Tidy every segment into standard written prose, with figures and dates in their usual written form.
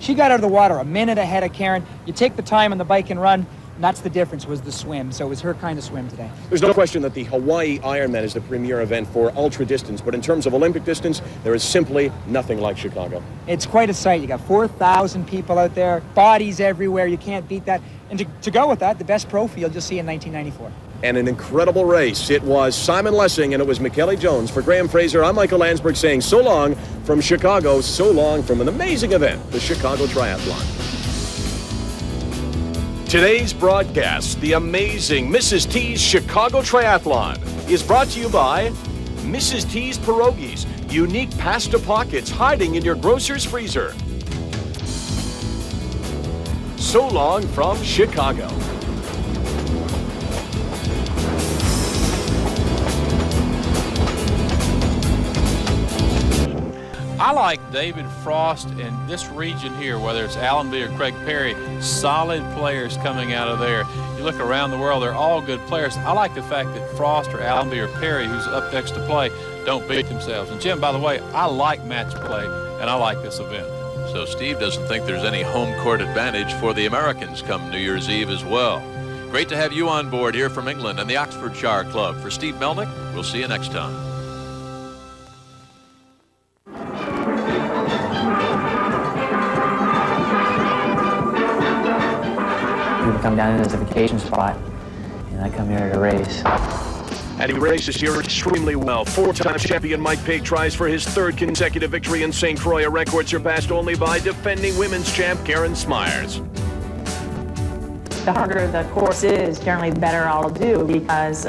She got out of the water a minute ahead of Karen. You take the time on the bike and run, and that's the difference, was the swim. So it was her kind of swim today. There's no question that the Hawaii Ironman is the premier event for ultra distance, but in terms of Olympic distance, there is simply nothing like Chicago. It's quite a sight. You got 4,000 people out there, bodies everywhere. You can't beat that. And to go with that, the best pro field you'll see in 1994. And an incredible race. It was Simon Lessing and it was Michele Jones. For Graham Fraser, I'm Michael Landsberg saying so long from Chicago, so long from an amazing event, the Chicago Triathlon. Today's broadcast, the amazing Mrs. T's Chicago Triathlon, is brought to you by Mrs. T's Pierogies, unique pasta pockets hiding in your grocer's freezer. So long from Chicago. I like David Frost in this region here, whether it's Allenby or Craig Perry, solid players coming out of there. You look around the world, they're all good players. I like the fact that Frost or Allenby or Perry, who's up next to play, don't beat themselves. And Jim, by the way, I like match play, and I like this event. So Steve doesn't think there's any home court advantage for the Americans come New Year's Eve as well. Great to have you on board here from England and the Oxfordshire Club. For Steve Melnick, we'll see you next time. People come down as a vacation spot, and I come here to race. And he races here extremely well. Four-time champion Mike Pigg tries for his third consecutive victory in St. Croix, a record surpassed only by defending women's champ Karen Smyers. The harder the course is, generally the better I'll do, because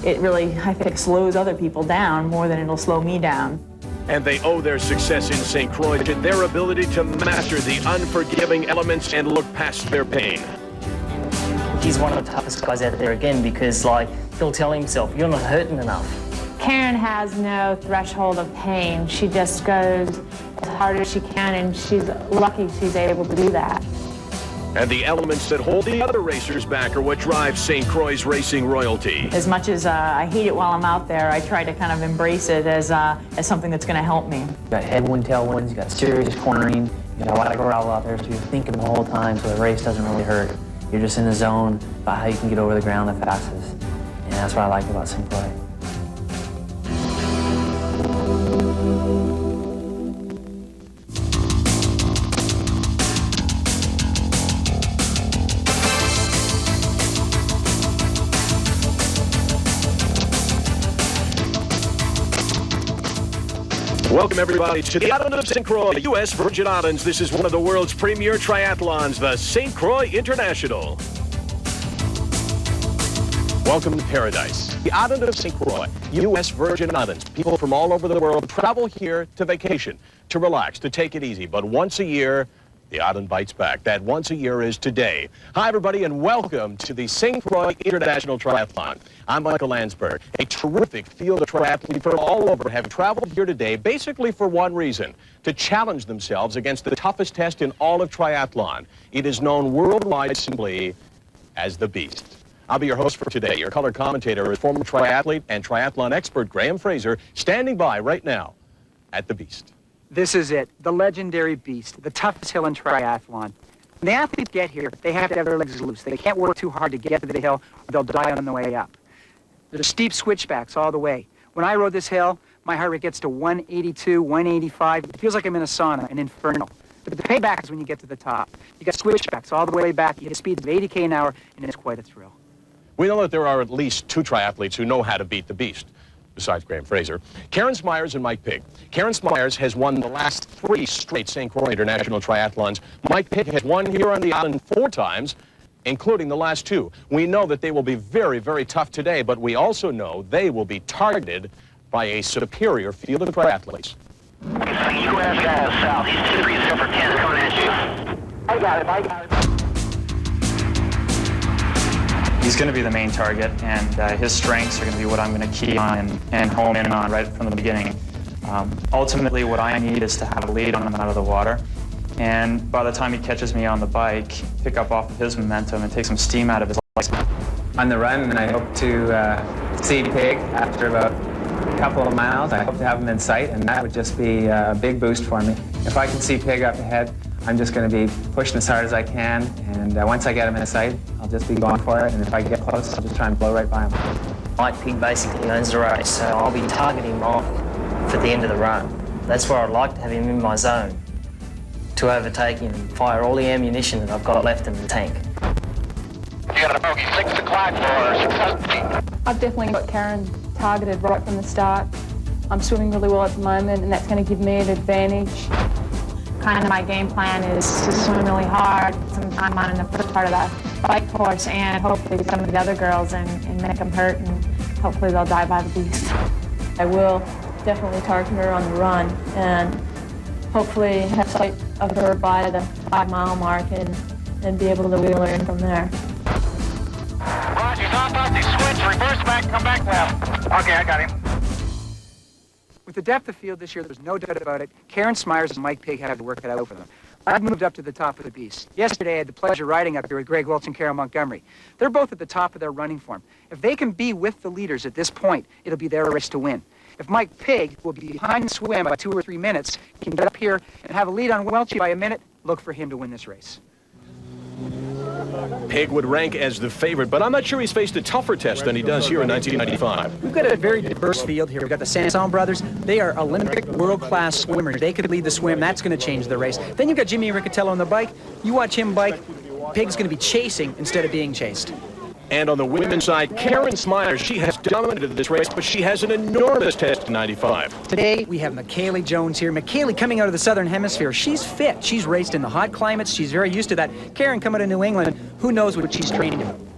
it really, I think, slows other people down more than it'll slow me down. And they owe their success in St. Croix to their ability to master the unforgiving elements and look past their pain. He's one of the toughest guys out there again because, like, he'll tell himself, you're not hurting enough. Karen has no threshold of pain. She just goes as hard as she can, and she's lucky she's able to do that. And the elements that hold the other racers back are what drives St. Croix's racing royalty. As much as I hate it while I'm out there, I try to kind of embrace it as something that's going to help me. You got headwind, tailwinds, you got serious cornering, you got a lot of gravel out there, so you're thinking the whole time, so the race doesn't really hurt. You're just in the zone about how you can get over the ground the fastest. And that's what I like about St. Croix. Welcome, everybody, to the island of St. Croix, U.S. Virgin Islands. This is one of the world's premier triathlons, the St. Croix International. Welcome to paradise, the island of St. Croix, U.S. Virgin Islands. People from all over the world travel here to vacation, to relax, to take it easy. But once a year, the island bites back. That once a year is today. Hi, everybody, and welcome to the St. Croix International Triathlon. I'm Michael Landsberg. A terrific field of triathletes from all over have traveled here today basically for one reason, to challenge themselves against the toughest test in all of triathlon. It is known worldwide simply as the Beast. I'll be your host for today. Your color commentator is former triathlete and triathlon expert Graham Fraser, standing by right now at the Beast. This is it, the legendary Beast, the toughest hill in triathlon. When the athletes get here, they have to have their legs loose. They can't work too hard to get to the hill, or they'll die on the way up. There's steep switchbacks all the way. When I rode this hill, my heart rate gets to 182, 185. It feels like I'm in a sauna, an inferno. But the payback is when you get to the top. You got switchbacks all the way back. You hit speeds of 80 an hour, and it's quite a thrill. We know that there are at least two triathletes who know how to beat the Beast, besides Graham Fraser, Karen Smyers and Mike Pigg. Karen Smyers has won the last 3 straight St. Croix International Triathlons. Mike Pigg has won here on the island 4 times, including the last 2. We know that they will be very, very tough today, but we also know they will be targeted by a superior field of triathletes. U.S. guy south. He's 2 degrees over 10 coming at you. I got it. He's going to be the main target, and his strengths are going to be what I'm going to key on and home in on right from the beginning. Ultimately, what I need is to have a lead on him out of the water, and by the time he catches me on the bike, pick up off of his momentum and take some steam out of his legs. On the run, and I hope to see Pig after about couple of miles. I hope to have him in sight, and that would just be a big boost for me. If I can see Pig up ahead, I'm just going to be pushing as hard as I can, and once I get him in sight, I'll just be going for it, and if I get close, I'll just try and blow right by him. Mike Pig basically owns the race, so I'll be targeting him off for the end of the run. That's where I'd like to have him in my zone, to overtake him and fire all the ammunition that I've got left in the tank. You got a bogey 6 o'clock for I've definitely got Karen targeted right from the start. I'm swimming really well at the moment, and that's going to give me an advantage. Kind of my game plan is to swim really hard sometime on in the first part of the bike course and hopefully with some of the other girls and make them hurt, and hopefully they'll die by the beast. I will definitely target her on the run and hopefully have sight of her by the 5-mile mark and be able to wheel her in from there. Roger, off the switch, reverse back, come back now. Okay, I got him. With the depth of field this year, there's no doubt about it. Karen Smyers and Mike Pig have to work it out for them. I've moved up to the top of the beast. Yesterday, I had the pleasure of riding up here with Greg Wiltz and Carol Montgomery. They're both at the top of their running form. If they can be with the leaders at this point, it'll be their race to win. If Mike Pig will be behind the swim by 2 or 3 minutes, he can get up here and have a lead on Welchie by a minute, look for him to win this race. Pig would rank as the favorite, but I'm not sure he's faced a tougher test than he does here in 1995. We've got a very diverse field here. We've got the Sanson brothers. They are Olympic world-class swimmers. They could lead the swim. That's going to change the race. Then you've got Jimmy Riccatello on the bike. You watch him bike, Pig's going to be chasing instead of being chased. And on the women's side, Karen Smyers, she has dominated this race, but she has an enormous test in 95. Today, we have McKaylee Jones here. McKaylee coming out of the Southern Hemisphere. She's fit. She's raced in the hot climates. She's very used to that. Karen coming to New England. Who knows what she's trained in?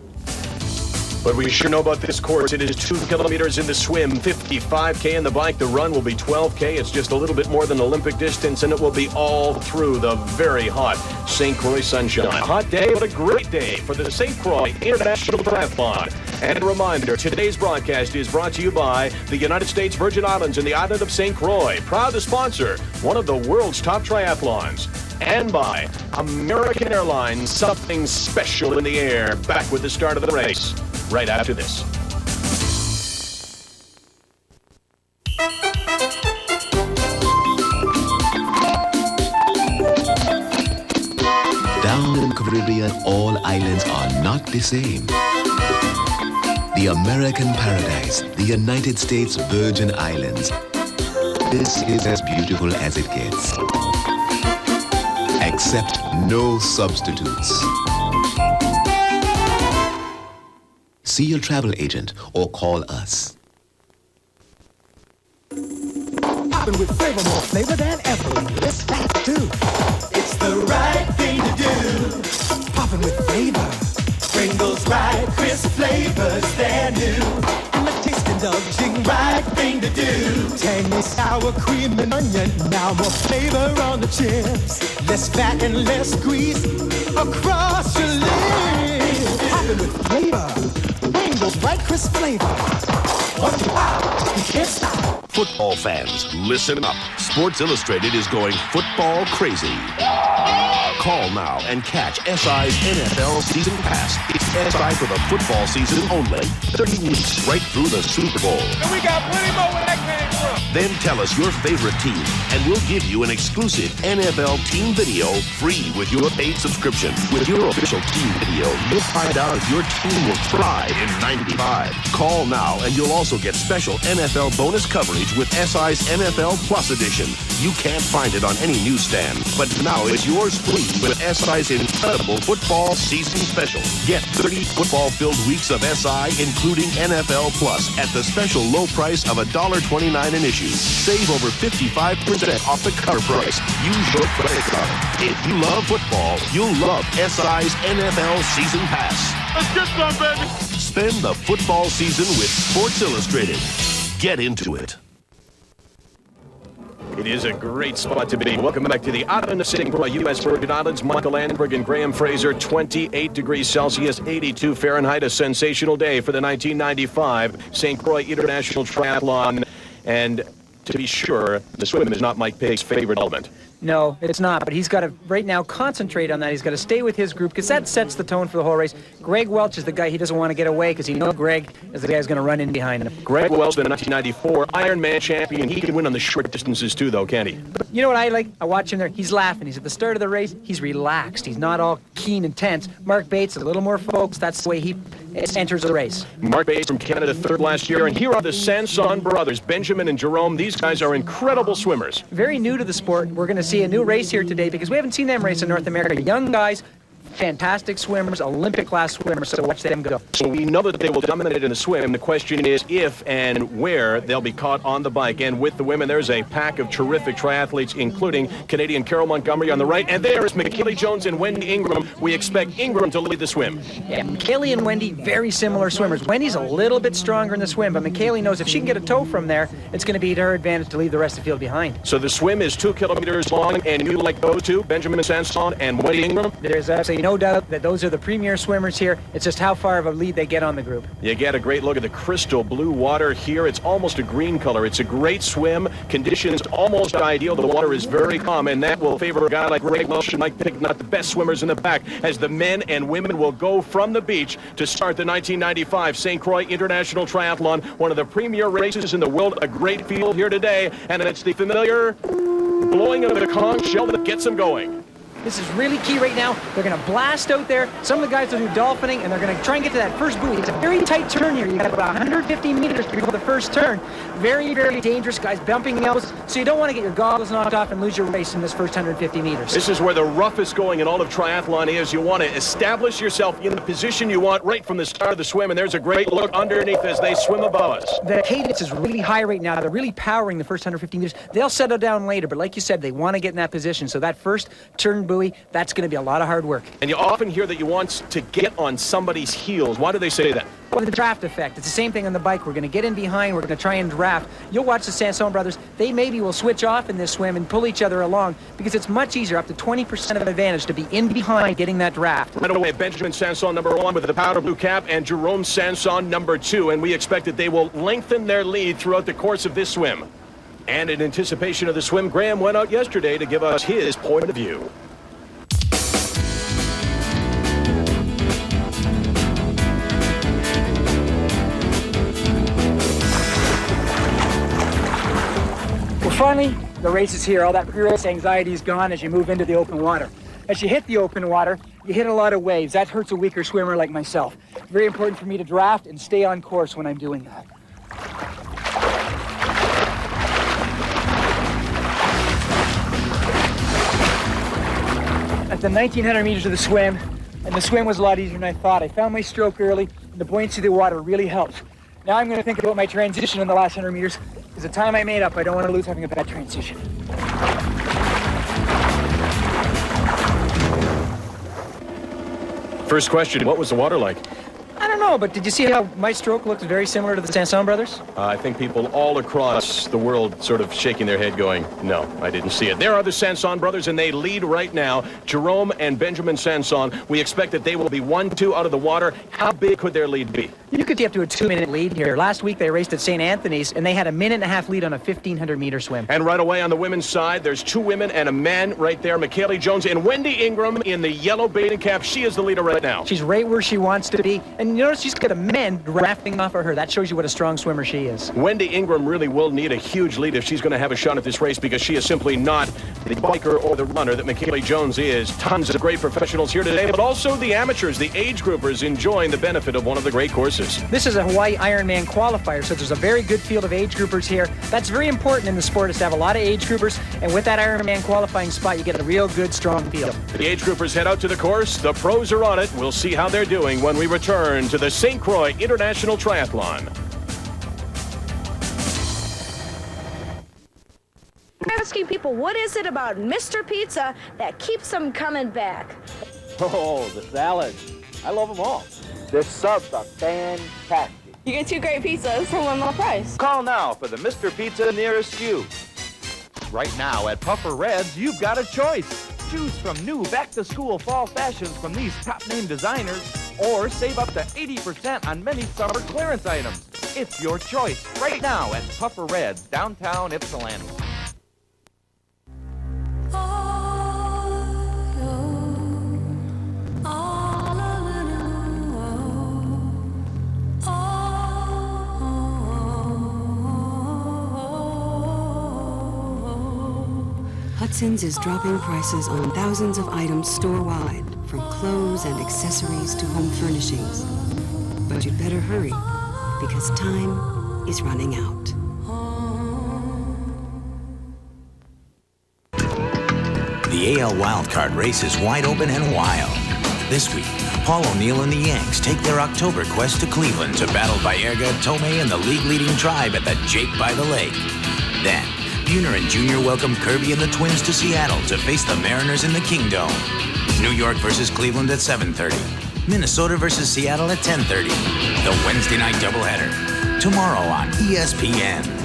But we sure know about this course. It is 2 kilometers in the swim, 55K in the bike. The run will be 12K. It's just a little bit more than Olympic distance, and it will be all through the very hot St. Croix sunshine. Hot day, but a great day for the St. Croix International Triathlon. And a reminder, today's broadcast is brought to you by the United States Virgin Islands and the island of St. Croix, proud to sponsor one of the world's top triathlons. And by American Airlines, something special in the air. Back with the start of the race, right after this. Down in the Caribbean, all islands are not the same. The American paradise, the United States Virgin Islands. This is as beautiful as it gets. Except no substitutes. See your travel agent or call us. Popping with flavor, more flavor than ever. Yes, that too. It's the right thing to do. Popping with flavor. Pringles right, crisp flavors, they're new. And the taste indulging, right thing to do. Tangy, sour cream and onion. Now more flavor on the chips. Less fat and less grease across your lips. Popping with flavor. Pringles right, crisp flavor. Once you pop, you can't stop. Football fans, listen up. Sports Illustrated is going football crazy. Call now and catch SI's NFL Season Pass. It's SI for the football season only. 30 weeks right through the Super Bowl. And we got plenty more where that came from. Then tell us your favorite team, and we'll give you an exclusive NFL team video free with your paid subscription. With your official team video, you'll find out if your team will thrive in 95. Call now, and you'll also get special NFL bonus coverage with SI's NFL Plus Edition. You can't find it on any newsstand, but now it's yours free with SI's incredible football season special. Get 30 football-filled weeks of SI, including NFL Plus, at the special low price of $1.29 an issue. Save over 55% off the cover price. Use your credit card. If you love football, you'll love SI's NFL Season Pass. Let's get some, baby. Spend the football season with Sports Illustrated. Get into it. It is a great spot to be. Welcome back to the island of St. Croix, U.S. Virgin Islands. Michael Landberg and Graham Fraser, 28 degrees Celsius, 82 Fahrenheit. A sensational day for the 1995 St. Croix International Triathlon. And to be sure, the swim is not Mike Pig's favorite element. No, it's not, but he's got to, right now, concentrate on that. He's got to stay with his group, because that sets the tone for the whole race. Greg Welch is the guy he doesn't want to get away, because he knows Greg is the guy who's going to run in behind him. Greg Welch, the 1994 Ironman champion. He can win on the short distances, too, though, can't he? But you know what I like? I watch him there. He's laughing. He's at the start of the race. He's relaxed. He's not all keen and tense. Mark Bates is a little more focused. That's the way he enters the race. Mark Bates from Canada, third last year. And here are the Sanson brothers, Benjamin and Jerome. These guys are incredible swimmers. Very new to the sport. We're going to see a new race here today because we haven't seen them race in North America. Young guys, fantastic swimmers, Olympic-class swimmers, so watch them go. So we know that they will dominate in the swim. The question is if and where they'll be caught on the bike. And with the women, there's a pack of terrific triathletes, including Canadian Carol Montgomery on the right. And there is McKaylee Jones and Wendy Ingram. We expect Ingram to lead the swim. Yeah, McKaylee and Wendy, very similar swimmers. Wendy's a little bit stronger in the swim, but McKaylee knows if she can get a toe from there, it's going to be to her advantage to leave the rest of the field behind. So the swim is 2 kilometers long, and you like those two, Benjamin Sanson and Wendy Ingram? There's absolutely no doubt that those are the premier swimmers here. It's just how far of a lead they get on the group. You get a great look at the crystal blue water here. It's almost a green color. It's a great swim. Conditions almost ideal. The water is very calm, and that will favor a guy like Greg Welch and Mike Pick, not the best swimmers in the back, as the men and women will go from the beach to start the 1995 St. Croix International Triathlon, one of the premier races in the world. A great field here today, and it's the familiar blowing of the conch shell that gets them going. This is really key right now. They're going to blast out there. Some of the guys will do dolphining, and they're going to try and get to that first buoy. It's a very tight turn here. You've got about 150 meters before the first turn. Very, very dangerous, guys, bumping elbows. So you don't want to get your goggles knocked off and lose your race in this first 150 meters. This is where the roughest going in all of triathlon is. You want to establish yourself in the position you want right from the start of the swim, and there's a great look underneath as they swim above us. The cadence is really high right now. They're really powering the first 150 meters. They'll settle down later, but like you said, they want to get in that position. So that first turn buoy, that's going to be a lot of hard work. And you often hear that you want to get on somebody's heels. Why do they say that? Well, the draft effect. It's the same thing on the bike. We're going to get in behind. We're going to try and draft. You'll watch the Sanson brothers. They maybe will switch off in this swim and pull each other along because it's much easier, up to 20% of an advantage, to be in behind getting that draft. Right away, Benjamin Sanson, number 1 with the powder blue cap, and Jerome Sanson, number 2. And we expect that they will lengthen their lead throughout the course of this swim. And in anticipation of the swim, Graham went out yesterday to give us his point of view. Finally, the race is here. All that pre-race anxiety is gone as you move into the open water. As you hit the open water, you hit a lot of waves. That hurts a weaker swimmer like myself. Very important for me to draft and stay on course when I'm doing that. At the 1900 meters of the swim, and the swim was a lot easier than I thought. I found my stroke early, and the buoyancy of the water really helped. Now I'm going to think about my transition in the last 100 meters. Because the time I made up, I don't want to lose having a bad transition. First question, what was the water like? I don't know, but did you see how my stroke looks very similar to the Sanson brothers? I think people all across the world sort of shaking their head going, no, I didn't see it. There are the Sanson brothers, and they lead right now. Jerome and Benjamin Sanson. We expect that they will be 1-2 out of the water. How big could their lead be? You could get to a 2-minute lead here. Last week they raced at St. Anthony's, and they had a 1.5-minute lead on a 1,500-meter swim. And right away on the women's side, there's 2 women and a man right there, McKaylee Jones and Wendy Ingram in the yellow bathing cap. She is the leader right now. She's right where she wants to be. And you notice she's got a men drafting off of her. That shows you what a strong swimmer she is. Wendy Ingram really will need a huge lead if she's going to have a shot at this race, because she is simply not the biker or the runner that McKaylee Jones is. Tons of great professionals here today, but also the amateurs, the age groupers, enjoying the benefit of one of the great courses. This is a Hawaii Ironman qualifier, so there's a very good field of age groupers here. That's very important in the sport, is to have a lot of age groupers, and with that Ironman qualifying spot, you get a real good, strong field. The age groupers head out to the course. The pros are on it. We'll see how they're doing when we return to the St. Croix International Triathlon. Asking people, what is it about Mr. Pizza that keeps them coming back? Oh, the salad. I love them all. The subs are fantastic. You get 2 great pizzas for one low price. Call now for the Mr. Pizza nearest you. Right now at Puffer Reds, you've got a choice. Choose from new back-to-school fall fashions from these top-name designers, or save up to 80% on many summer clearance items. It's your choice right now at Puffer Reds, downtown Ypsilanti. Oh. Watson's is dropping prices on thousands of items store-wide, from clothes and accessories to home furnishings. But you'd better hurry, because time is running out. The AL Wildcard race is wide open and wild. This week, Paul O'Neill and the Yanks take their October quest to Cleveland to battle Baerga, Tomei, and the league-leading Tribe at the Jake by the Lake. Then, Buhner and Junior welcome Kirby and the Twins to Seattle to face the Mariners in the Kingdome. New York versus Cleveland at 7:30. Minnesota versus Seattle at 10:30. The Wednesday night doubleheader. Tomorrow on ESPN.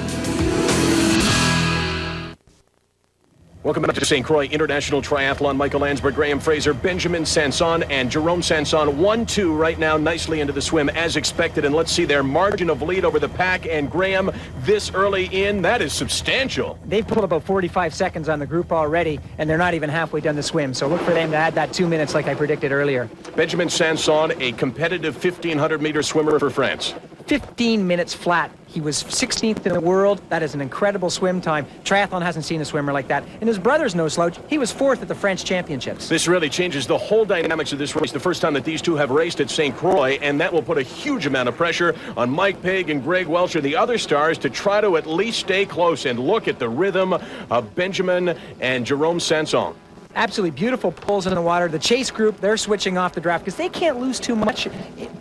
Welcome back to St. Croix International Triathlon. Michael Landsberg, Graham Fraser, Benjamin Sanson, and Jerome Sanson. 1-2 right now, nicely into the swim as expected. And let's see their margin of lead over the pack. And Graham, this early in, that is substantial. They've pulled about 45 seconds on the group already, and they're not even halfway done the swim. So look for them to add that 2 minutes like I predicted earlier. Benjamin Sanson, a competitive 1,500-meter swimmer for France. 15 minutes flat. He was 16th in the world. That is an incredible swim time. Triathlon hasn't seen a swimmer like that. And his brother's no slouch. He was 4th at the French Championships. This really changes the whole dynamics of this race. The first time that these two have raced at St. Croix, and that will put a huge amount of pressure on Mike Pigg and Greg Welch and the other stars to try to at least stay close and look at the rhythm of Benjamin and Jerome Sanson. Absolutely beautiful pulls in the water. The chase group, they're switching off the draft because they can't lose too much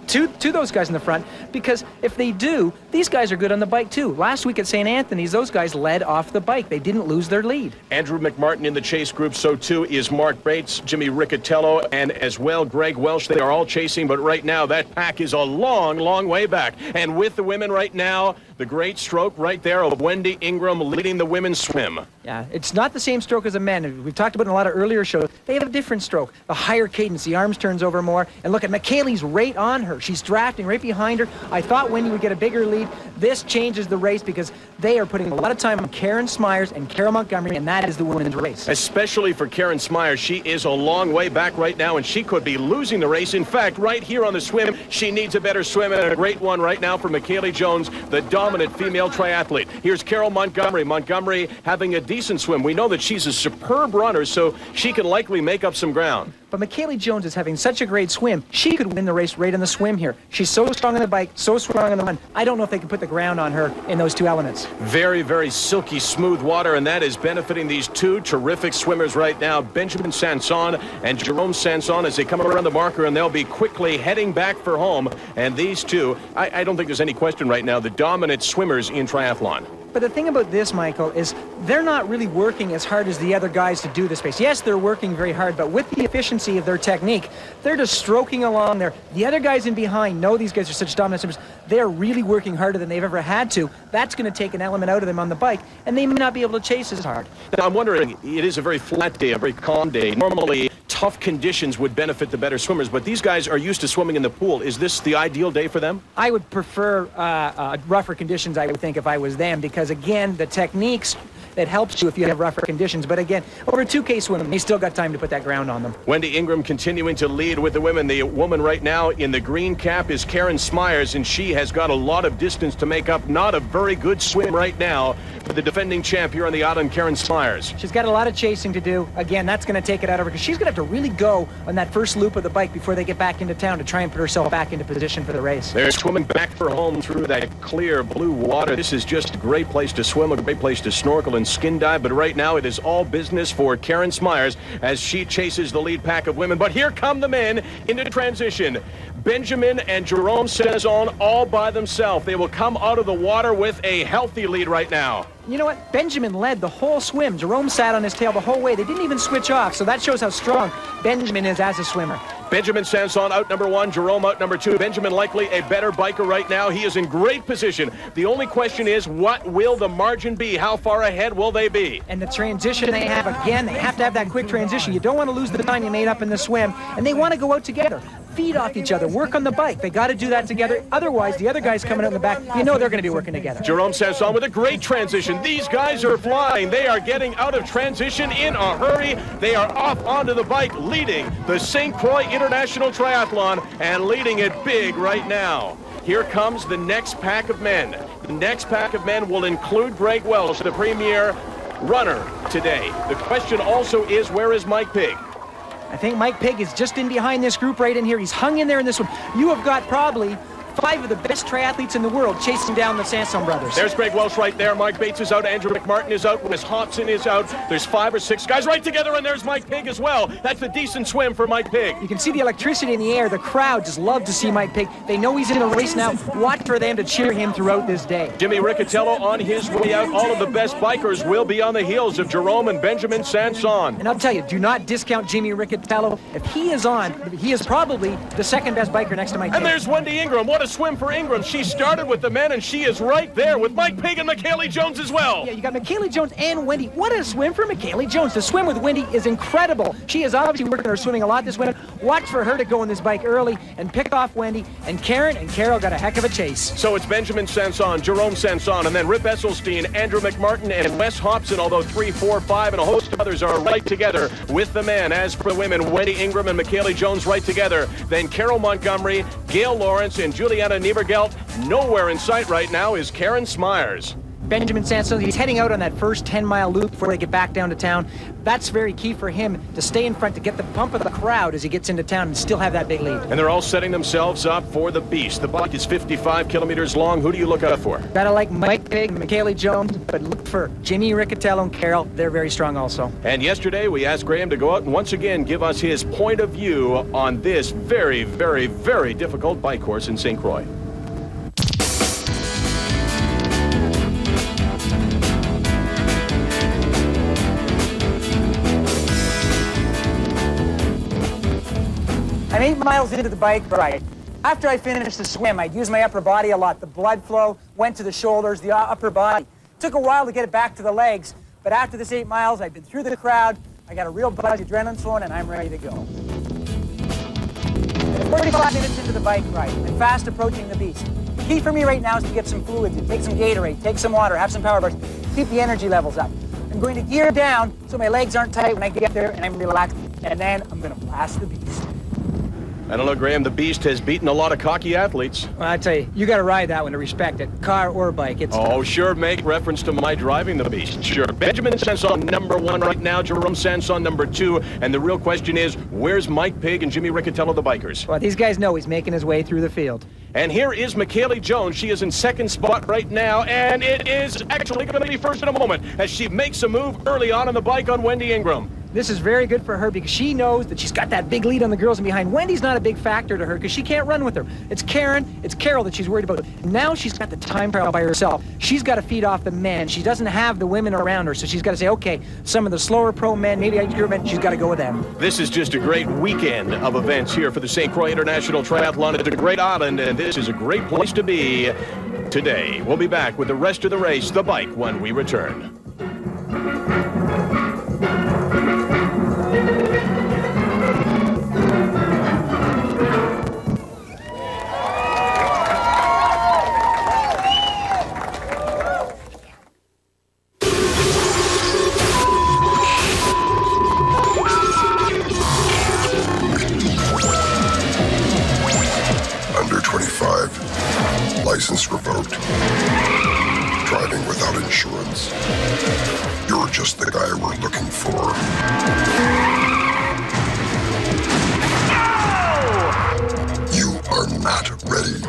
to those guys in the front, because if they do, these guys are good on the bike too. Last week at St. Anthony's, those guys led off the bike. They didn't lose their lead. Andrew McMartin in the chase group, so too is Mark Bates, Jimmy Riccatello, and as well Greg Welch. They are all chasing, but right now that pack is a long, long way back. And with the women right now, the great stroke right there of Wendy Ingram leading the women's swim. Yeah, it's not the same stroke as the men. We've talked about in a lot of earlier shows. They have a different stroke. The higher cadence, the arms turns over more. And look at McKaylee's right on her. She's drafting right behind her. I thought Wendy would get a bigger lead. This changes the race because they are putting a lot of time on Karen Smyers and Carol Montgomery, and that is the women's race. Especially for Karen Smyers. She is a long way back right now, and she could be losing the race. In fact, right here on the swim, she needs a better swim, and a great one right now for McKaylee Jones, the dominant female triathlete. Here's Carol Montgomery. Montgomery having a decent swim. We know that she's a superb runner, so she can likely make up some ground. But McKaylee Jones is having such a great swim. She could win the race right on the swim here. She's so strong on the bike, so strong on the run. I don't know if they can put the ground on her in those two elements. Very, very silky smooth water, and that is benefiting these two terrific swimmers right now, Benjamin Sanson and Jerome Sanson, as they come around the marker, and they'll be quickly heading back for home. And these two, I don't think there's any question right now, the dominant swimmers in triathlon. But the thing about this, Michael, is they're not really working as hard as the other guys to do this pace. Yes, they're working very hard, but with the efficiency of their technique, they're just stroking along there. The other guys in behind know these guys are such dominant swimmers. They're really working harder than they've ever had to. That's going to take an element out of them on the bike, and they may not be able to chase as hard. Now, I'm wondering, it is a very flat day, a very calm day. Normally, tough conditions would benefit the better swimmers, but these guys are used to swimming in the pool. Is this the ideal day for them? I would prefer rougher conditions, I would think, if I was them, because, again, the techniques, it helps you if you have rougher conditions. But again, over 2K swimming, they still got time to put that ground on them. Wendy Ingram continuing to lead with the women. The woman right now in the green cap is Karen Smyers, and she has got a lot of distance to make up. Not a very good swim right now for the defending champ here on the island, Karen Smyers. She's got a lot of chasing to do. Again, that's going to take it out of her because she's going to have to really go on that first loop of the bike before they get back into town to try and put herself back into position for the race. They're swimming back for home through that clear blue water. This is just a great place to swim, a great place to snorkel and skin dive, but right now it is all business for Karen Smyers as she chases the lead pack of women. But here come the men into transition. Benjamin and Jerome Sanson all by themselves. They will come out of the water with a healthy lead right now. You know what? Benjamin led the whole swim. Jerome sat on his tail the whole way. They didn't even switch off, so that shows how strong Benjamin is as a swimmer. Benjamin Sanson out number 1, Jerome out number 2. Benjamin likely a better biker right now. He is in great position. The only question is, what will the margin be? How far ahead will they be? And the transition they have, again, they have to have that quick transition. You don't want to lose the time you made up in the swim, and they want to go out together. Feed off each other, work on the bike. They got to do that together. Otherwise, the other guys coming out in the back, you know they're going to be working together. Jerome Sanson with a great transition. These guys are flying. They are getting out of transition in a hurry. They are off onto the bike, leading the St. Croix International Triathlon and leading it big right now. Here comes the next pack of men. The next pack of men will include Greg Welch, the premier runner today. The question also is, where is Mike Pigg? I think Mike Pigg is just in behind this group right in here. He's hung in there in this one. You have got probably 5 of the best triathletes in the world chasing down the Sanson brothers. There's Greg Welsh right there. Mark Bates is out. Andrew McMartin is out. Wes Hobson is out. There's 5 or 6 guys right together, and there's Mike Pigg as well. That's a decent swim for Mike Pigg. You can see the electricity in the air. The crowd just love to see Mike Pigg. They know he's in a race now. Watch for them to cheer him throughout this day. Jimmy Riccatello on his way out. All of the best bikers will be on the heels of Jerome and Benjamin Sanson. And I'll tell you, do not discount Jimmy Riccatello. If he is on, he is probably the second best biker next to Mike Pigg. And there's Wendy Ingram. What a swim for Ingram. She started with the men, and she is right there with Mike Pigg and McKaylee Jones as well. Yeah, you got McKaylee Jones and Wendy. What a swim for McKaylee Jones. The swim with Wendy is incredible. She is obviously working on her swimming a lot this winter. Watch for her to go on this bike early and pick off Wendy. And Karen and Carol got a heck of a chase. So it's Benjamin Sanson, Jerome Sanson, and then Rip Esselstyn, Andrew McMartin, and Wes Hobson, although 3, 4, 5, and a host of others are right together with the men. As for the women, Wendy Ingram and McKaylee Jones right together. Then Carol Montgomery, Gail Lawrence, and Juliana Niebergelt. Nowhere in sight right now is Karen Smyers. Benjamin Sanson, he's heading out on that first 10-mile loop before they get back down to town. That's very key for him to stay in front, to get the pump of the crowd as he gets into town and still have that big lead. And they're all setting themselves up for the beast. The bike is 55 kilometers long. Who do you look out for? Gotta like Mike Pigg and McKaylee Jones, but look for Jimmy Riccatello and Carol. They're very strong also. And yesterday we asked Graham to go out and once again give us his point of view on this very, very, very difficult bike course in St. Croix. I'm 8 miles into the bike ride. After I finished the swim, I'd use my upper body a lot. The blood flow went to the shoulders, the upper body. Took a while to get it back to the legs, but after this 8 miles, I've been through the crowd, I got a real buzz, adrenaline's flowing, and I'm ready to go. 45 minutes into the bike ride, I'm fast approaching the beast. The key for me right now is to get some fluids in. Take some Gatorade, take some water, have some power bars, keep the energy levels up. I'm going to gear down so my legs aren't tight when I get there and I'm relaxed, and then I'm going to blast the beast. I don't know, Graham, the beast has beaten a lot of cocky athletes. Well, I tell you, you got to ride that one to respect it, car or bike. It's oh, sure, make reference to my driving the beast. Sure. Benjamin Sanson, number 1 right now. Jerome Sanson, number 2. And the real question is, where's Mike Pigg and Jimmy Riccatello, the bikers? Well, these guys know he's making his way through the field. And here is McKaylee Jones. She is in second spot right now, and it is actually going to be first in a moment as she makes a move early on the bike on Wendy Ingram. This is very good for her because she knows that she's got that big lead on the girls in behind. Wendy's not a big factor to her because she can't run with her. It's Carol that she's worried about. Now she's got the time trial by herself. She's got to feed off the men. She doesn't have the women around her, so she's got to say, okay, some of the slower pro men, maybe your men, she's got to go with them. This is just a great weekend of events here for the St. Croix International Triathlon. It's a great island, and this is a great place to be today. We'll be back with the rest of the race, the bike, when we return. Under 25, license revoked, driving without insurance. You're just the guy we're looking for. You are not ready.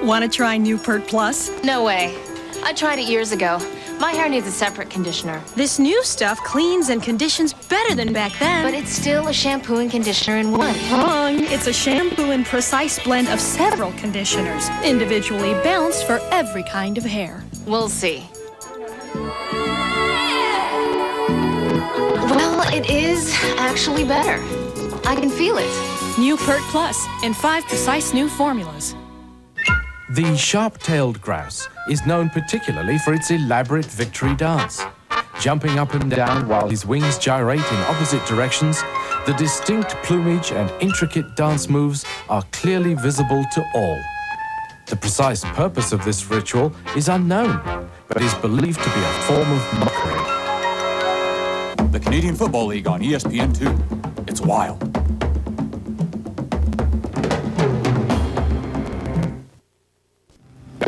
Want to try Newport Plus? No way. I tried it years ago. My hair needs a separate conditioner. This new stuff cleans and conditions better than back then. But it's still a shampoo and conditioner in one. Wrong. It's a shampoo and precise blend of several conditioners, individually balanced for every kind of hair. We'll see. Well, it is actually better. I can feel it. Newport Plus in 5 precise new formulas. The sharp-tailed grouse is known particularly for its elaborate victory dance. Jumping up and down while his wings gyrate in opposite directions, the distinct plumage and intricate dance moves are clearly visible to all. The precise purpose of this ritual is unknown, but is believed to be a form of mockery. The Canadian Football League on ESPN2. It's wild.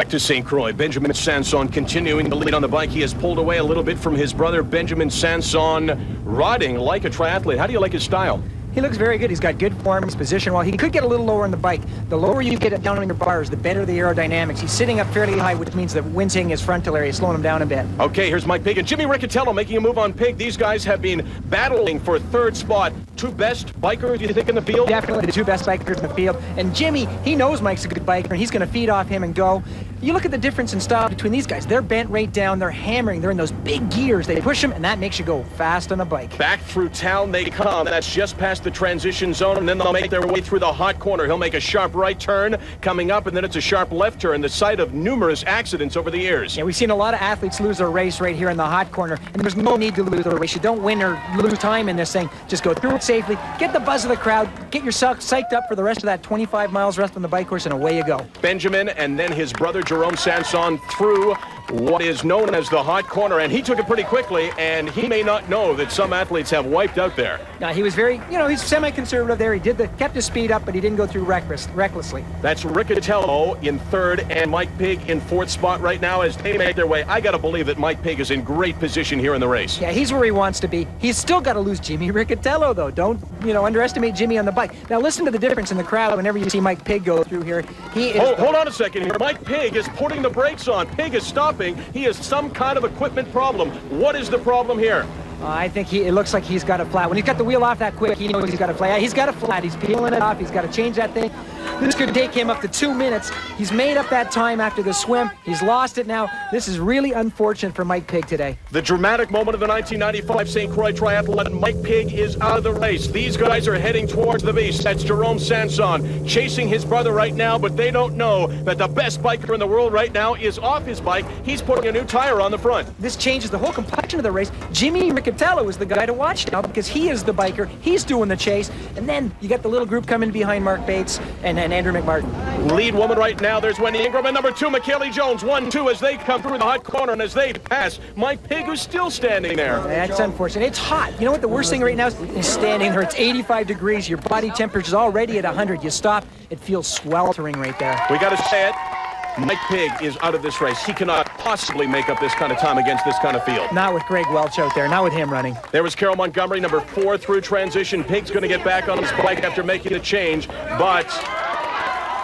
Back to St. Croix. Benjamin Sanson continuing to lead on the bike. He has pulled away a little bit from his brother, Benjamin Sanson, riding like a triathlete. How do you like his style? He looks very good. He's got good form. His position well. He could get a little lower on the bike. The lower you get it down on your bars, the better the aerodynamics. He's sitting up fairly high, which means the wind's hitting his frontal area, slowing him down a bit. Okay, here's Mike Pig and Jimmy Riccatello making a move on Pig. These guys have been battling for third spot. Two best bikers, you think, in the field? Definitely the two best bikers in the field. And Jimmy, he knows Mike's a good biker, and he's going to feed off him and go. You look at the difference in style between these guys. They're bent right down. They're hammering. They're in those big gears. They push them, and that makes you go fast on a bike. Back through town they come. That's just past the transition zone, and then they'll make their way through the hot corner. He'll make a sharp right turn coming up, and then it's a sharp left turn, the site of numerous accidents over the years. Yeah, we've seen a lot of athletes lose their race right here in the hot corner, and there's no need to lose their race. You don't win or lose time in this thing. Just go through it safely, get the buzz of the crowd, get yourself psyched up for the rest of that 25 miles rest on the bike course, and away you go. Benjamin and then his brother Jerome Sanson through what is known as the hot corner, and he took it pretty quickly, and he may not know that some athletes have wiped out there. Now, he was very, he's semi-conservative there. He kept his speed up, but he didn't go through recklessly. That's Riccatello in third and Mike Pig in fourth spot right now as they make their way. I got to believe that Mike Pig is in great position here in the race. Yeah, he's where he wants to be. He's still got to lose Jimmy Riccatello, though. Don't, underestimate Jimmy on the bike. Now, listen to the difference in the crowd whenever you see Mike Pig go through here. He is... Hold on a second here. Mike Pig is putting the brakes on. Pig is stopping. He has some kind of equipment problem. What is the problem here? I think it looks like he's got a flat. When he's got the wheel off that quick, he knows he's got a flat. He's got a flat. He's peeling it off. He's got to change that thing. This could take him up to 2 minutes. He's made up that time after the swim. He's lost it now. This is really unfortunate for Mike Pig today. The dramatic moment of the 1995 St. Croix Triathlon. Mike Pig is out of the race. These guys are heading towards the beast. That's Jerome Sanson chasing his brother right now, but they don't know that the best biker in the world right now is off his bike. He's putting a new tire on the front. This changes the whole complexion of the race. Jimmy Riccatello is the guy to watch now because he is the biker. He's doing the chase. And then you got the little group coming behind Mark Bates and Andrew McMartin. Lead woman right now, there's Wendy Ingram and number 2, McKaylee Jones. 1, 2 as they come through the hot corner and as they pass Mike Pig, who's still standing there. That's unfortunate. It's hot. You know what the worst thing right now is? He's standing there. It's 85 degrees. Your body temperature is already at 100. You stop, it feels sweltering right there. We got to say it. Mike Pig is out of this race. He cannot possibly make up this kind of time against this kind of field. Not with Greg Welch out there. Not with him running. There was Carol Montgomery, number 4 through transition. Pig's going to get back on his bike after making the change, but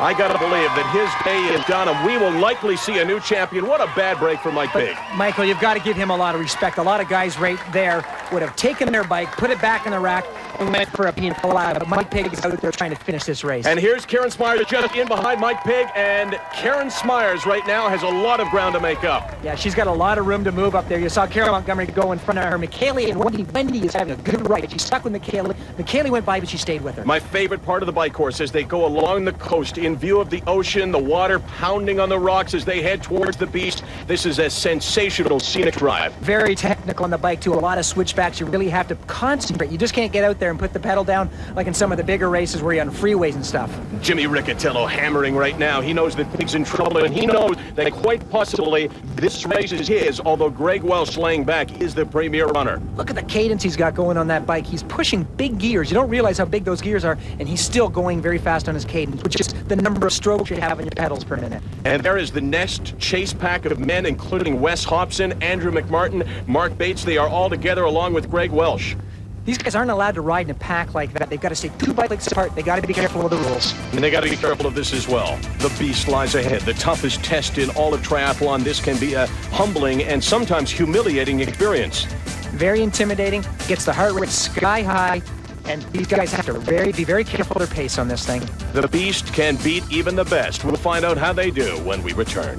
I got to believe that his day is done, and we will likely see a new champion. What a bad break for Mike Pig. Michael, you've got to give him a lot of respect. A lot of guys right there would have taken their bike, put it back in the rack, and went for a pina colada. But Mike Pig is out there trying to finish this race. And here's Karen Smyers just in behind Mike Pig, and Karen Smyers right now has a lot of ground to make up. Yeah, she's got a lot of room to move up there. You saw Carol Montgomery go in front of her. McKaylee and Wendy is having a good ride. She's stuck with McKaylee. McKaylee went by, but she stayed with her. My favorite part of the bike course as they go along the coast in view of the ocean, the water pounding on the rocks as they head towards the beast. This is a sensational scenic drive. Very technical on the bike, too. A lot of switchbacks. You really have to concentrate. You just can't get out there and put the pedal down like in some of the bigger races where you're on freeways and stuff. Jimmy Riccatello hammering right now. He knows that Pig's in trouble, and he knows that quite possibly this race is his, although Greg Welch laying back is the premier runner. Look at the cadence he's got going on that bike. He's pushing big gears. You don't realize how big those gears are, and he's still going very fast on his cadence, which is the number of strokes you have in your pedals per minute. And there is the next chase pack of men, including Wes Hobson, Andrew McMartin, Mark Bates. They are all together along with Greg Welch. These guys aren't allowed to ride in a pack like that. They've got to stay 2 bikes apart. They got to be careful of the rules. And they got to be careful of this as well. The beast lies ahead. The toughest test in all of triathlon. This can be a humbling and sometimes humiliating experience. Very intimidating. Gets the heart rate sky high. And these guys have to be very careful of their pace on this thing. The beast can beat even the best. We'll find out how they do when we return.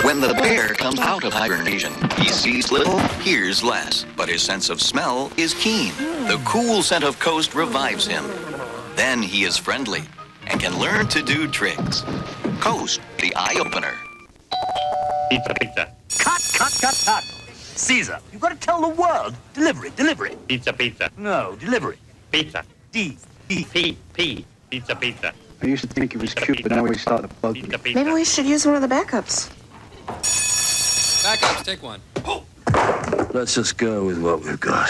When the bear comes out of hibernation, he sees little, hears less, but his sense of smell is keen. The cool scent of Coast revives him. Then he is friendly and can learn to do tricks. Coast, the eye-opener. Pizza, pizza. Cut. Caesar, you've got to tell the world. Delivery. Pizza, pizza. No, delivery. Pizza. D. P. Pizza, pizza. I used to think he was cute, but now he's starting to bug me. Maybe we should use one of the backups. Backups, take one. Let's just go with what we've got.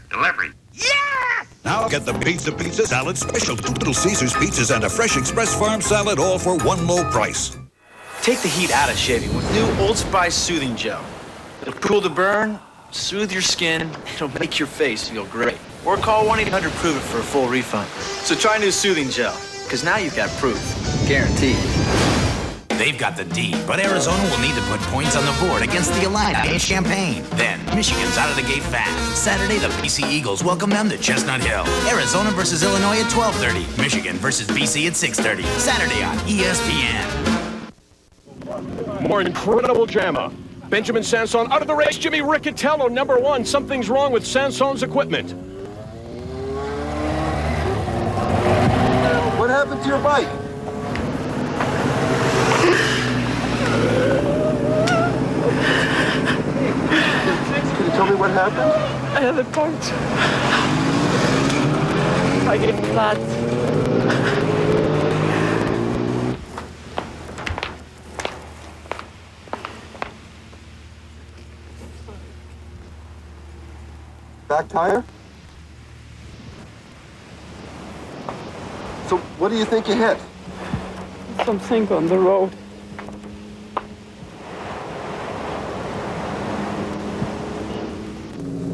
Delivery. Yes! Now get the Pizza Salad Special. Little Caesar's Pizzas and a fresh Express Farm salad, all for one low price. Take the heat out of shaving with new Old Spice Soothing Gel. It'll cool the burn, soothe your skin, it'll make your face feel great. Or call 1-800-PROVE-IT for a full refund. So try new Soothing Gel, because now you've got proof. Guaranteed. They've got the D, but Arizona will need to put points on the board against the Illini in Champaign. Then, Michigan's out of the gate fast. Saturday, the BC Eagles welcome them to Chestnut Hill. Arizona versus Illinois at 12:30. Michigan versus BC at 6:30. Saturday on ESPN. More incredible drama. Benjamin Sanson out of the race. Jimmy Riccatello, number 1. Something's wrong with Sanson's equipment. What happened to your bike? Can you tell me what happened? I had a puncture. I get flat. Back tire? So what do you think you hit? Something on the road.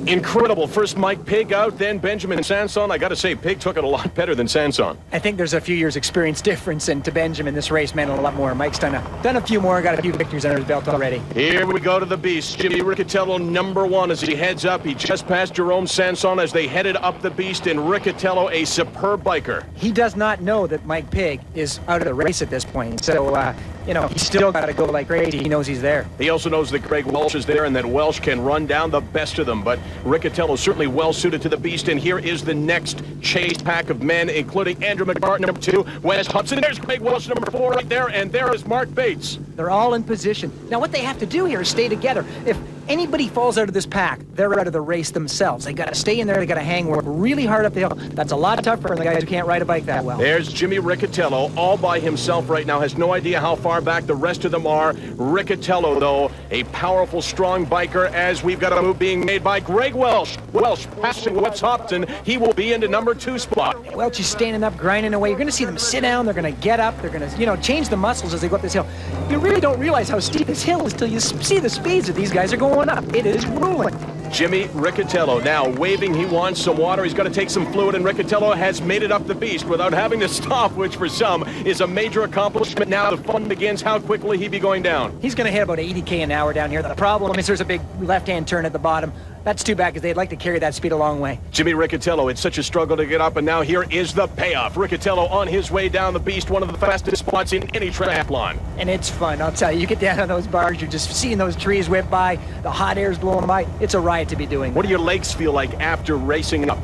Incredible. First Mike Pig out, then Benjamin Sanson. I got to say, Pig took it a lot better than Sanson. I think there's a few years experience difference, and to Benjamin, this race meant a lot more. Mike's done a few more, got a few victories under his belt already. Here we go to the beast. Jimmy Riccatello, number 1, as he heads up. He just passed Jerome Sanson as they headed up the beast, and Riccatello, a superb biker. He does not know that Mike Pig is out of the race at this point, so, he's still got to go like crazy. He knows he's there. He also knows that Greg Welsh is there and that Welsh can run down the best of them, but Riccatello certainly well suited to the beast, and here is the next chase pack of men, including Andrew McMartin, number 2, Wes Hudson. There's Greg Welsh, number 4, right there, and there is Mark Bates. They're all in position. Now, what they have to do here is stay together. If anybody falls out of this pack, they're out of the race themselves. They got to stay in there. They got to hang, work really hard up the hill. That's a lot tougher for the guys who can't ride a bike that well. There's Jimmy Riccatello, all by himself right now. Has no idea how far back the rest of them are. Riccatello, though, a powerful, strong biker, as we've got a move being made by Greg Welsh. Welsh passing Wes Hopton. He will be into number 2 spot. Welch is standing up, grinding away. You're going to see them sit down. They're going to get up. They're going to, change the muscles as they go up this hill. You really don't realize how steep this hill is till you see the speeds that these guys are going up. It is grueling. Jimmy Riccatello now waving. He wants some water. He's got to take some fluid, and Riccatello has made it up the beast without having to stop, which for some is a major accomplishment. Now the fun begins. How quickly he be going down? He's going to hit about 80 an hour down here. The problem is there's a big left-hand turn at the bottom. That's too bad because they'd like to carry that speed a long way. Jimmy Riccatello, it's such a struggle to get up, and now here is the payoff. Riccatello on his way down the beast, one of the fastest spots in any triathlon. And it's fun, I'll tell you. You get down on those bars, you're just seeing those trees whip by, the hot air's blowing by. It's a riot to be doing. What do your legs feel like after racing up?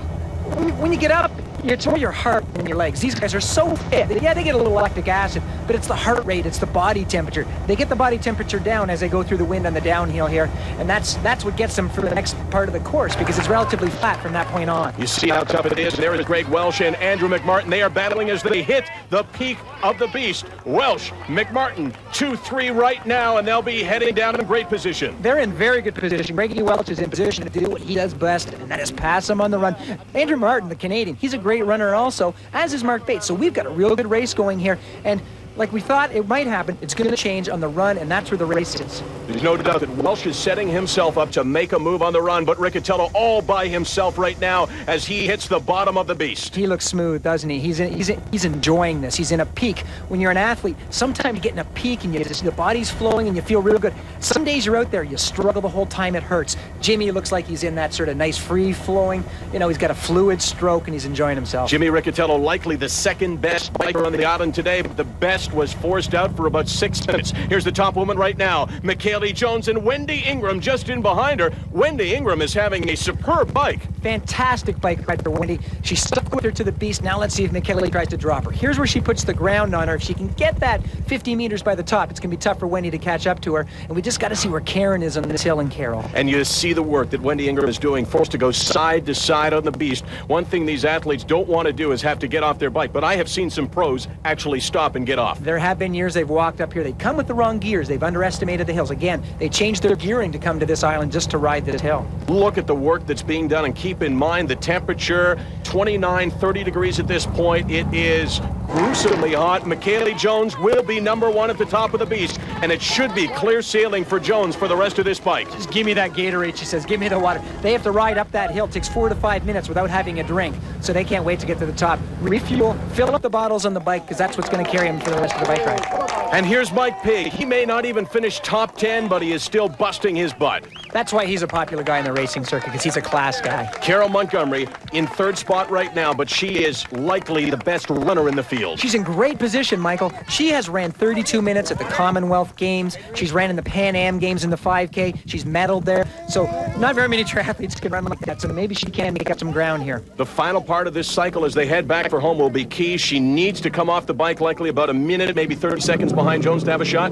When you get up, it's more your heart than your legs. These guys are so fit. Yeah, they get a little lactic acid, but it's the heart rate, it's the body temperature. They get the body temperature down as they go through the wind on the downhill here, and that's what gets them for the next part of the course, because it's relatively flat from that point on. You see how tough it is. There is Greg Welsh and Andrew McMartin. They are battling as they hit the peak of the beast. Welsh, McMartin, 2-3 right now, and they'll be heading down in great position. They're in very good position. Greggy Welch is in position to do what he does best, and that is pass him on the run. Andrew Martin, the Canadian, he's a great runner also, as is Mark Bates. So we've got a real good race going here, and like we thought it might happen, it's going to change on the run, and that's where the race is. There's no doubt that Welsh is setting himself up to make a move on the run, but Riccatello all by himself right now as he hits the bottom of the beast. He looks smooth, doesn't he? He's enjoying this. He's in a peak. When you're an athlete, sometimes you get in a peak and the body's flowing and you feel real good. Some days you're out there, you struggle the whole time, it hurts. Jimmy looks like he's in that sort of nice free-flowing, he's got a fluid stroke and he's enjoying himself. Jimmy Riccatello, likely the second best biker on the island today, but the best was forced out for about 6 minutes. Here's the top woman right now, McKaylee Jones, and Wendy Ingram just in behind her. Wendy Ingram is having a superb bike. Fantastic bike ride for Wendy. She stuck with her to the beast. Now let's see if McKaylee tries to drop her. Here's where she puts the ground on her. If she can get that 50 meters by the top, it's going to be tough for Wendy to catch up to her. And we just got to see where Karen is on this hill in Carroll. And you see the work that Wendy Ingram is doing, forced to go side to side on the beast. One thing these athletes don't want to do is have to get off their bike, but I have seen some pros actually stop and get off. There have been years they've walked up here. They come with the wrong gears. They've underestimated the hills. Again, they changed their gearing to come to this island just to ride this hill. Look at the work that's being done, and keep keep in mind the temperature, 29, 30 degrees at this point. It is gruesomely hot. McKaylee Jones will be number one at the top of the beast, and it should be clear sailing for Jones for the rest of this bike. Just give me that Gatorade, she says. Give me the water. They have to ride up that hill. It takes 4 to 5 minutes without having a drink, so they can't wait to get to the top. Refuel, fill up the bottles on the bike, because that's what's going to carry them for the rest of the bike ride. And here's Mike Pigg. He may not even finish top 10, but he is still busting his butt. That's why he's a popular guy in the racing circuit, because he's a class guy. Carol Montgomery in third spot right now, but she is likely the best runner in the field. She's in great position, Michael. She has ran 32 minutes at the Commonwealth Games. She's ran in the Pan Am Games in the 5K. She's medaled there. So not very many triathletes can run like that, so maybe she can make up some ground here. The final part of this cycle as they head back for home will be key. She needs to come off the bike likely about a minute, maybe 30 seconds behind Jones to have a shot.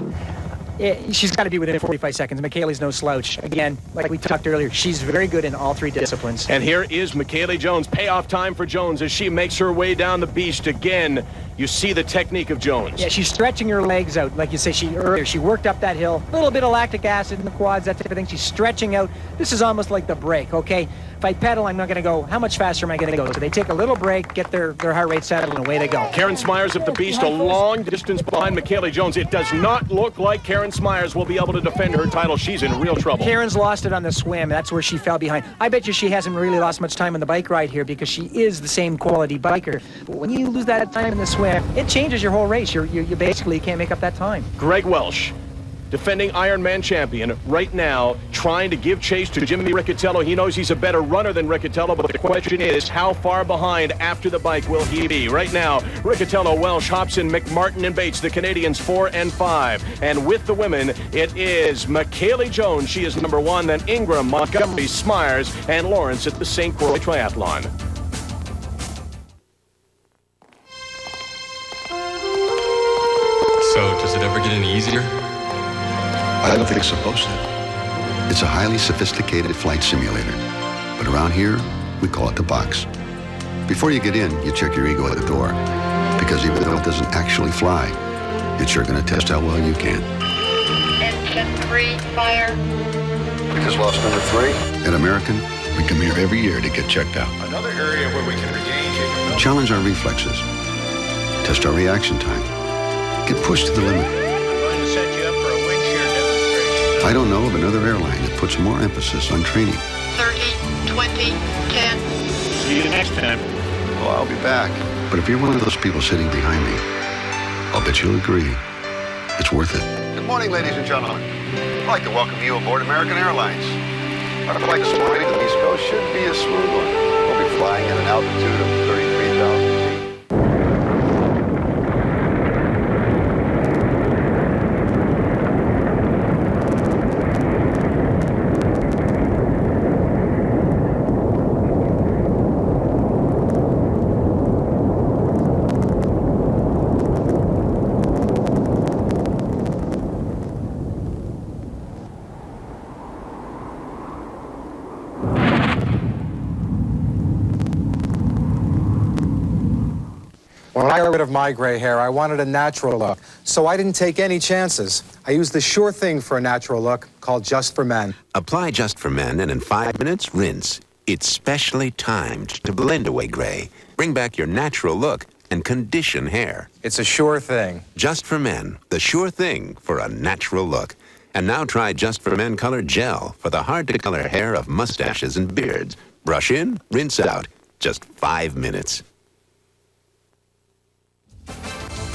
She's got to be within 45 seconds. McKaylee's no slouch. Again, like we talked earlier, she's very good in all three disciplines. And here is McKaylee Jones. Payoff time for Jones as she makes her way down the beast again. You see the technique of Jones. Yeah, she's stretching her legs out. Like you say, she worked up that hill. A little bit of lactic acid in the quads, that type of thing. She's stretching out. This is almost like the break, okay? If I pedal, I'm not going to go. How much faster am I going to go? So they take a little break, get their heart rate settled, and away they go. Karen Smyers of the Beast, a long distance behind McKaylee Jones. It does not look like Karen Smyers will be able to defend her title. She's in real trouble. Karen's lost it on the swim. That's where she fell behind. I bet you she hasn't really lost much time on the bike ride here because she is the same quality biker. But when you lose that time in the swim, it changes your whole race. You basically can't make up that time. Greg Welsh, defending Ironman champion, right now trying to give chase to Jimmy Riccatello. He knows he's a better runner than Riccatello, but the question is, how far behind after the bike will he be? Right now, Riccatello, Welsh, Hobson, McMartin, and Bates, the Canadians 4 and 5. And with the women, it is McKaylee Jones. She is number one, then Ingram, Montgomery, Smyers, and Lawrence at the St Croix Triathlon. So, does it ever get any easier? I don't think it's supposed to. It's a highly sophisticated flight simulator. But around here, we call it the box. Before you get in, you check your ego at the door. Because even though it doesn't actually fly, it's sure going to test how well you can. Engine 3, fire. We just lost number 3. At American, we come here every year to get checked out. Another area where we can regain capability. Challenge our reflexes. Test our reaction time. Get pushed to the limit. I don't know of another airline that puts more emphasis on training. 30, 20, 10. See you next time. Well, I'll be back. But if you're one of those people sitting behind me, I'll bet you'll agree it's worth it. Good morning, ladies and gentlemen. I'd like to welcome you aboard American Airlines. Our flight this morning to the East Coast should be a smooth one. We'll be flying at an altitude of 33,000 feet. When I got rid of my gray hair, I wanted a natural look, so I didn't take any chances. I used the sure thing for a natural look called Just for Men. Apply Just for Men, and in 5 minutes, rinse. It's specially timed to blend away gray, bring back your natural look, and condition hair. It's a sure thing. Just for Men, the sure thing for a natural look. And now try Just for Men Color Gel for the hard-to-color hair of mustaches and beards. Brush in, rinse out. Just 5 minutes.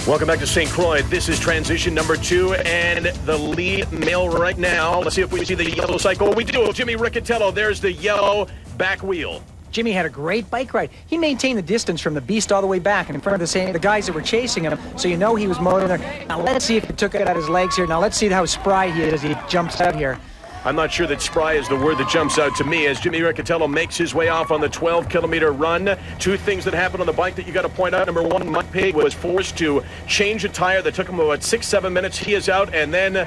Welcome back to St. Croix. This is transition number 2 and the lead male right now. Let's see if we see the yellow cycle. We do. Jimmy Riccatello. There's the yellow back wheel. Jimmy had a great bike ride. He maintained the distance from the beast all the way back and in front of the guys that were chasing him, so you know he was motoring there. Now let's see if he took it out of his legs here. Now let's see how spry he is as he jumps out here. I'm not sure that spry is the word that jumps out to me as Jimmy Riccatello makes his way off on the 12-kilometer run. 2 things that happened on the bike that you got to point out. Number 1, Mike Pigg was forced to change a tire that took him about 6-7 minutes. He is out, and then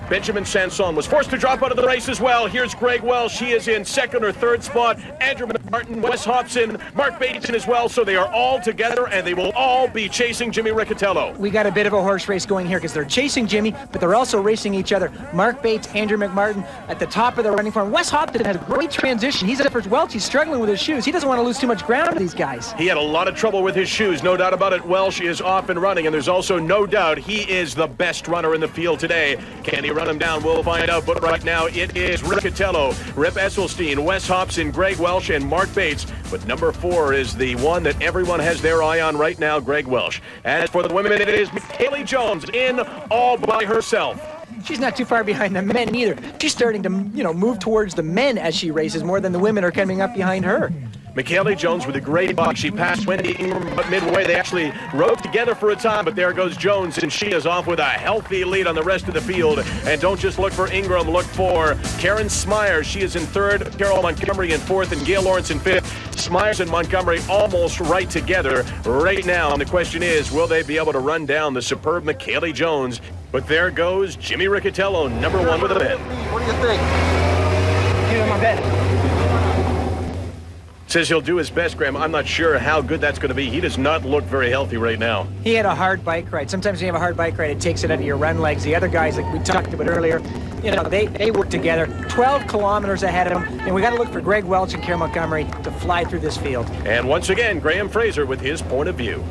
Benjamin Sanson was forced to drop out of the race as well. Here's Greg Welsh. He is in second or third spot. Andrew McMartin, Wes Hobson, Mark Bateson as well. So they are all together, and they will all be chasing Jimmy Riccatello. We got a bit of a horse race going here because they're chasing Jimmy, but they're also racing each other. Mark Bates, Andrew McMartin at the top of the running form. Wes Hobson had a great transition. He's up for Welch. He's struggling with his shoes. He doesn't want to lose too much ground to these guys. He had a lot of trouble with his shoes, no doubt about it. Welsh is off and running, and there's also no doubt he is the best runner in the field today. Can he run him down? We'll find out, but right now it is Riccatello, Rip Esselstyn, Wes Hobson, Greg Welsh, and Mark Bates. But number 4 is the one that everyone has their eye on right now, Greg Welsh. As for the women, it is Haley Jones in all by herself. She's not too far behind the men either. She's starting to, move towards the men as she races more than the women are coming up behind her. McKaylee Jones with a great buck. She passed Wendy Ingram, but midway they actually rode together for a time, but there goes Jones, and she is off with a healthy lead on the rest of the field. And don't just look for Ingram, look for Karen Smyers. She is in third, Carol Montgomery in fourth, and Gail Lawrence in fifth. Smyers and Montgomery almost right together right now, and the question is, will they be able to run down the superb McKaylee Jones? But there goes Jimmy Riccatello, number 1 with a bet. What do you think? Give him my bet. Says he'll do his best, Graham. I'm not sure how good that's going to be. He does not look very healthy right now. He had a hard bike ride. Sometimes when you have a hard bike ride, it takes it out of your run legs. The other guys, like we talked about earlier, they work together. 12 kilometers ahead of them, and we got to look for Greg Welch and Karen Montgomery to fly through this field. And once again, Graham Fraser with his point of view.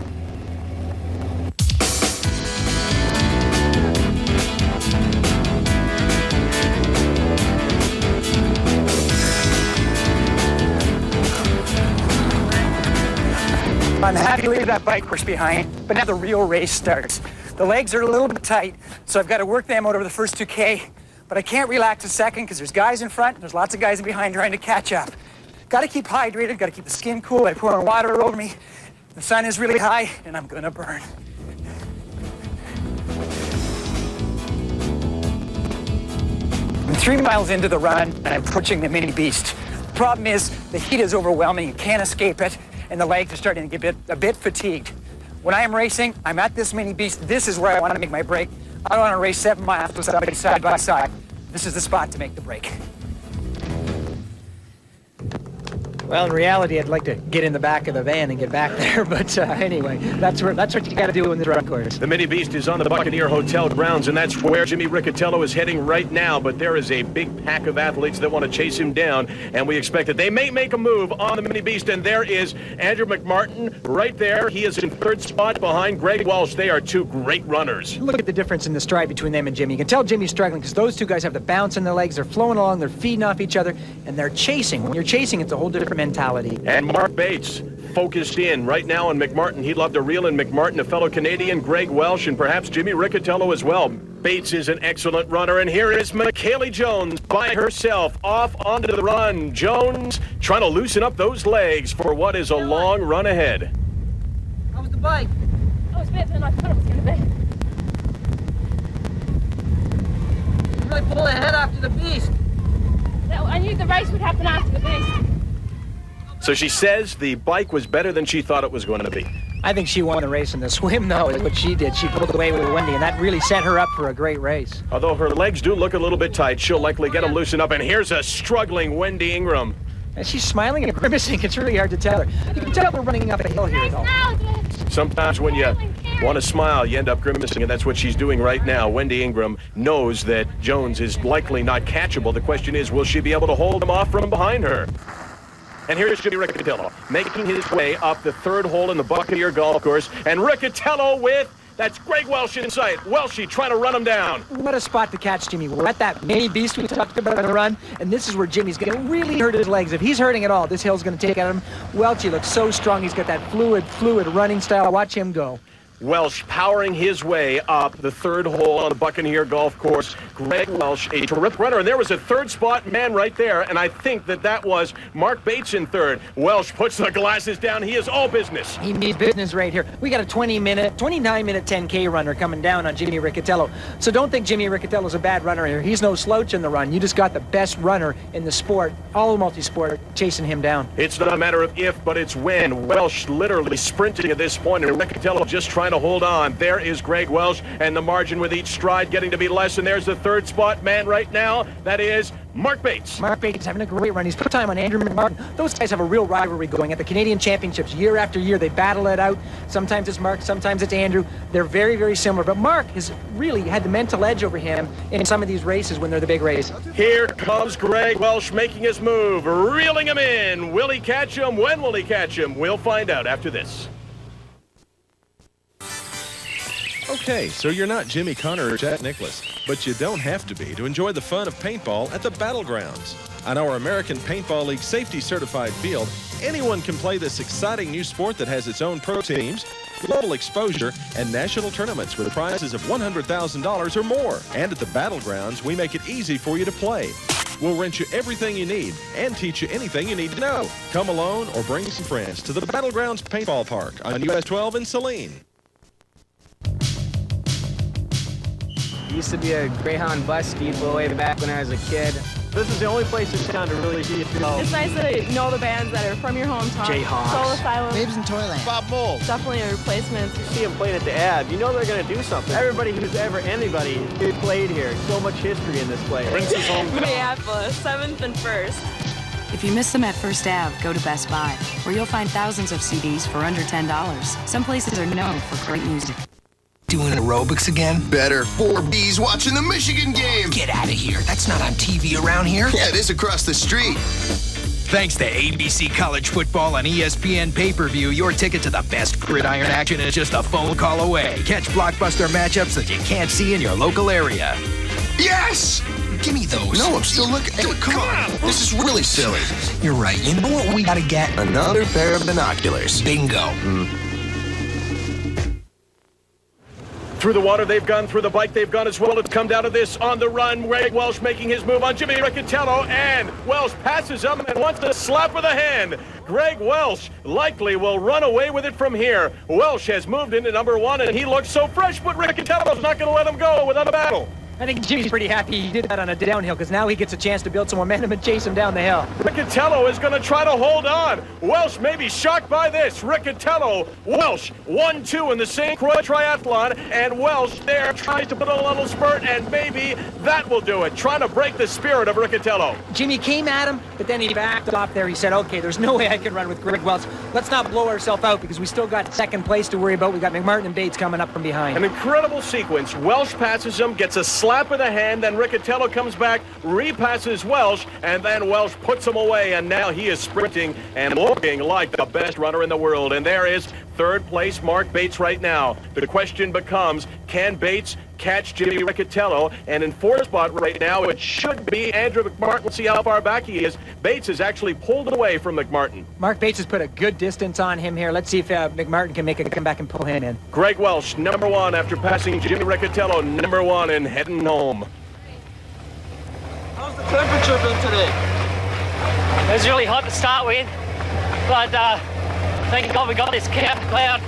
I'm happy to leave that bike horse behind, but now the real race starts. The legs are a little bit tight, so I've got to work them out over the first 2K, but I can't relax a second because there's guys in front, there's lots of guys in behind trying to catch up. Got to keep hydrated, got to keep the skin cool. I pour on water over me. The sun is really high, and I'm gonna burn. I'm 3 miles into the run, and I'm approaching the mini beast. The problem is, the heat is overwhelming, you can't escape it, and the legs are starting to get a bit fatigued. When I am racing, I'm at this mini beast. This is where I want to make my break. I don't want to race 7 miles with somebody side by side. This is the spot to make the break. Well, in reality, I'd like to get in the back of the van and get back there, but anyway, that's what you got to do in the run course. The Mini Beast is on the Buccaneer Hotel grounds, and that's where Jimmy Riccatello is heading right now, but there is a big pack of athletes that want to chase him down, and we expect that they may make a move on the Mini Beast, and there is Andrew McMartin right there. He is in third spot behind Greg Welsh. They are 2 great runners. Look at the difference in the stride between them and Jimmy. You can tell Jimmy's struggling because those 2 guys have the bounce in their legs. They're flowing along, they're feeding off each other, and they're chasing. When you're chasing, it's a whole different mentality. And Mark Bates focused in right now on McMartin. He'd love to reel in McMartin, a fellow Canadian, Greg Welsh, and perhaps Jimmy Riccatello as well. Bates is an excellent runner, and here is McKaylee Jones by herself off onto the run. Jones trying to loosen up those legs for what is a long run ahead. How was the bike? Oh, it's better than I thought it was going to be. You really pulled ahead after the beast. I knew the race would happen after the beast. So she says the bike was better than she thought it was going to be. I think she won the race in the swim, though, is what she did. She pulled away with Wendy, and that really set her up for a great race. Although her legs do look a little bit tight, she'll likely get them loosened up. And here's a struggling Wendy Ingram. And she's smiling and grimacing. It's really hard to tell her. You can tell we're running up a hill here, though. Sometimes when you want to smile, you end up grimacing, and that's what she's doing right now. Wendy Ingram knows that Jones is likely not catchable. The question is, will she be able to hold him off from behind her? And here's Jimmy Riccatello making his way up the 3rd hole in the Buccaneer golf course. And Riccatello that's Greg Welsh in sight. Welshie trying to run him down. What a spot to catch Jimmy. We're at that mini beast we talked about on the run, and this is where Jimmy's going to really hurt his legs. If he's hurting at all, this hill's going to take at him. Welchie looks so strong. He's got that fluid running style. Watch him go. Welsh powering his way up the 3rd hole on the Buccaneer golf course. Greg Welsh, a terrific runner. And there was a 3rd spot man right there, and I think that was Mark Bates in 3rd. Welsh puts the glasses down. He is all business. He needs business right here. We got a 29-minute 10K runner coming down on Jimmy Riccatello. So don't think Jimmy Riccatello's a bad runner here. He's no slouch in the run. You just got the best runner in the sport, all multi-sport, chasing him down. It's not a matter of if, but it's when. Welsh literally sprinting at this point, and Riccatello just trying trying to hold on. There is Greg Welsh, and the margin with each stride getting to be less, and there's the third spot man right now. That is Mark Bates. Mark Bates having a great run. He's put time on Andrew McMartin. Those guys have a real rivalry going at the Canadian Championships year after year. They battle it out. Sometimes it's Mark, sometimes it's Andrew. They're very, very similar. But Mark has really had the mental edge over him in some of these races when they're the big race. Here comes Greg Welsh making his move, reeling him in. Will he catch him? When will he catch him? We'll find out after this. Okay, so you're not Jimmy Connor or Jack Nicklaus, but you don't have to be to enjoy the fun of paintball at the Battlegrounds. On our American Paintball League safety certified field, anyone can play this exciting new sport that has its own pro teams, global exposure, and national tournaments with prizes of $100,000 or more. And at the Battlegrounds, we make it easy for you to play. We'll rent you everything you need and teach you anything you need to know. Come alone or bring some friends to the Battlegrounds Paintball Park on US 12 in Saline. Used to be a Greyhound bus depot way back when I was a kid. This is the only place in town to really see it. It's nice to know the bands that are from your hometown. Jayhawks. Soul Asylum. Babes in Toyland. Bob Mould. Definitely a replacement. You see them playing at the ad, you know they're going to do something. Everybody who's ever anybody who played here. So much history in this place. Minneapolis, 7th and 1st. If you miss them at First Ave, go to Best Buy, where you'll find thousands of CDs for under $10. Some places are known for great music. Doing aerobics again? Better. 4B's watching the Michigan game. Get out of here. That's not on TV around here. Yeah, it is across the street. Thanks to ABC College Football on ESPN Pay-Per-View, your ticket to the best gridiron action is just a phone call away. Catch blockbuster matchups that you can't see in your local area. Yes! Give me those. No, I'm still looking. Hey, come on. This is really silly. You're right. You know what we gotta get? Another pair of binoculars. Bingo. Through the water they've gone, through the bike they've gone as well. It's come down to this on the run. Greg Welsh making his move on Jimmy Riccatello, and Welsh passes him and wants to slap with a hand. Greg Welsh likely will run away with it from here. Welsh has moved into number one, and he looks so fresh, but Riccatello's not going to let him go without a battle. I think Jimmy's pretty happy he did that on a downhill because now he gets a chance to build some momentum and chase him down the hill. Riccatello is going to try to hold on. Welsh may be shocked by this. Riccatello, Welsh, 1-2 in the St Croix Triathlon, and Welsh there tries to put a little spurt, and maybe that will do it, trying to break the spirit of Riccatello. Jimmy came at him, but then he backed off there. He said, okay, there's no way I can run with Greg Welsh. Let's not blow ourselves out because we still got second place to worry about. We got McMartin and Bates coming up from behind. An incredible sequence. Welsh passes him, gets a slap of the hand, then Riccatello comes back, repasses Welsh, and then Welsh puts him away, and now he is sprinting and looking like the best runner in the world. And there is third place Mark Bates right now. The question becomes, can Bates catch Jimmy Riccatello? And in fourth spot right now, it should be Andrew McMartin. Let's see how far back he is. Bates has actually pulled away from McMartin. Mark Bates has put a good distance on him here. Let's see if McMartin can make a comeback and pull him in. Greg Welsh, number one after passing Jimmy Riccatello, number one and heading home. How's the temperature been today? It was really hot to start with, but thank God we got this cloud.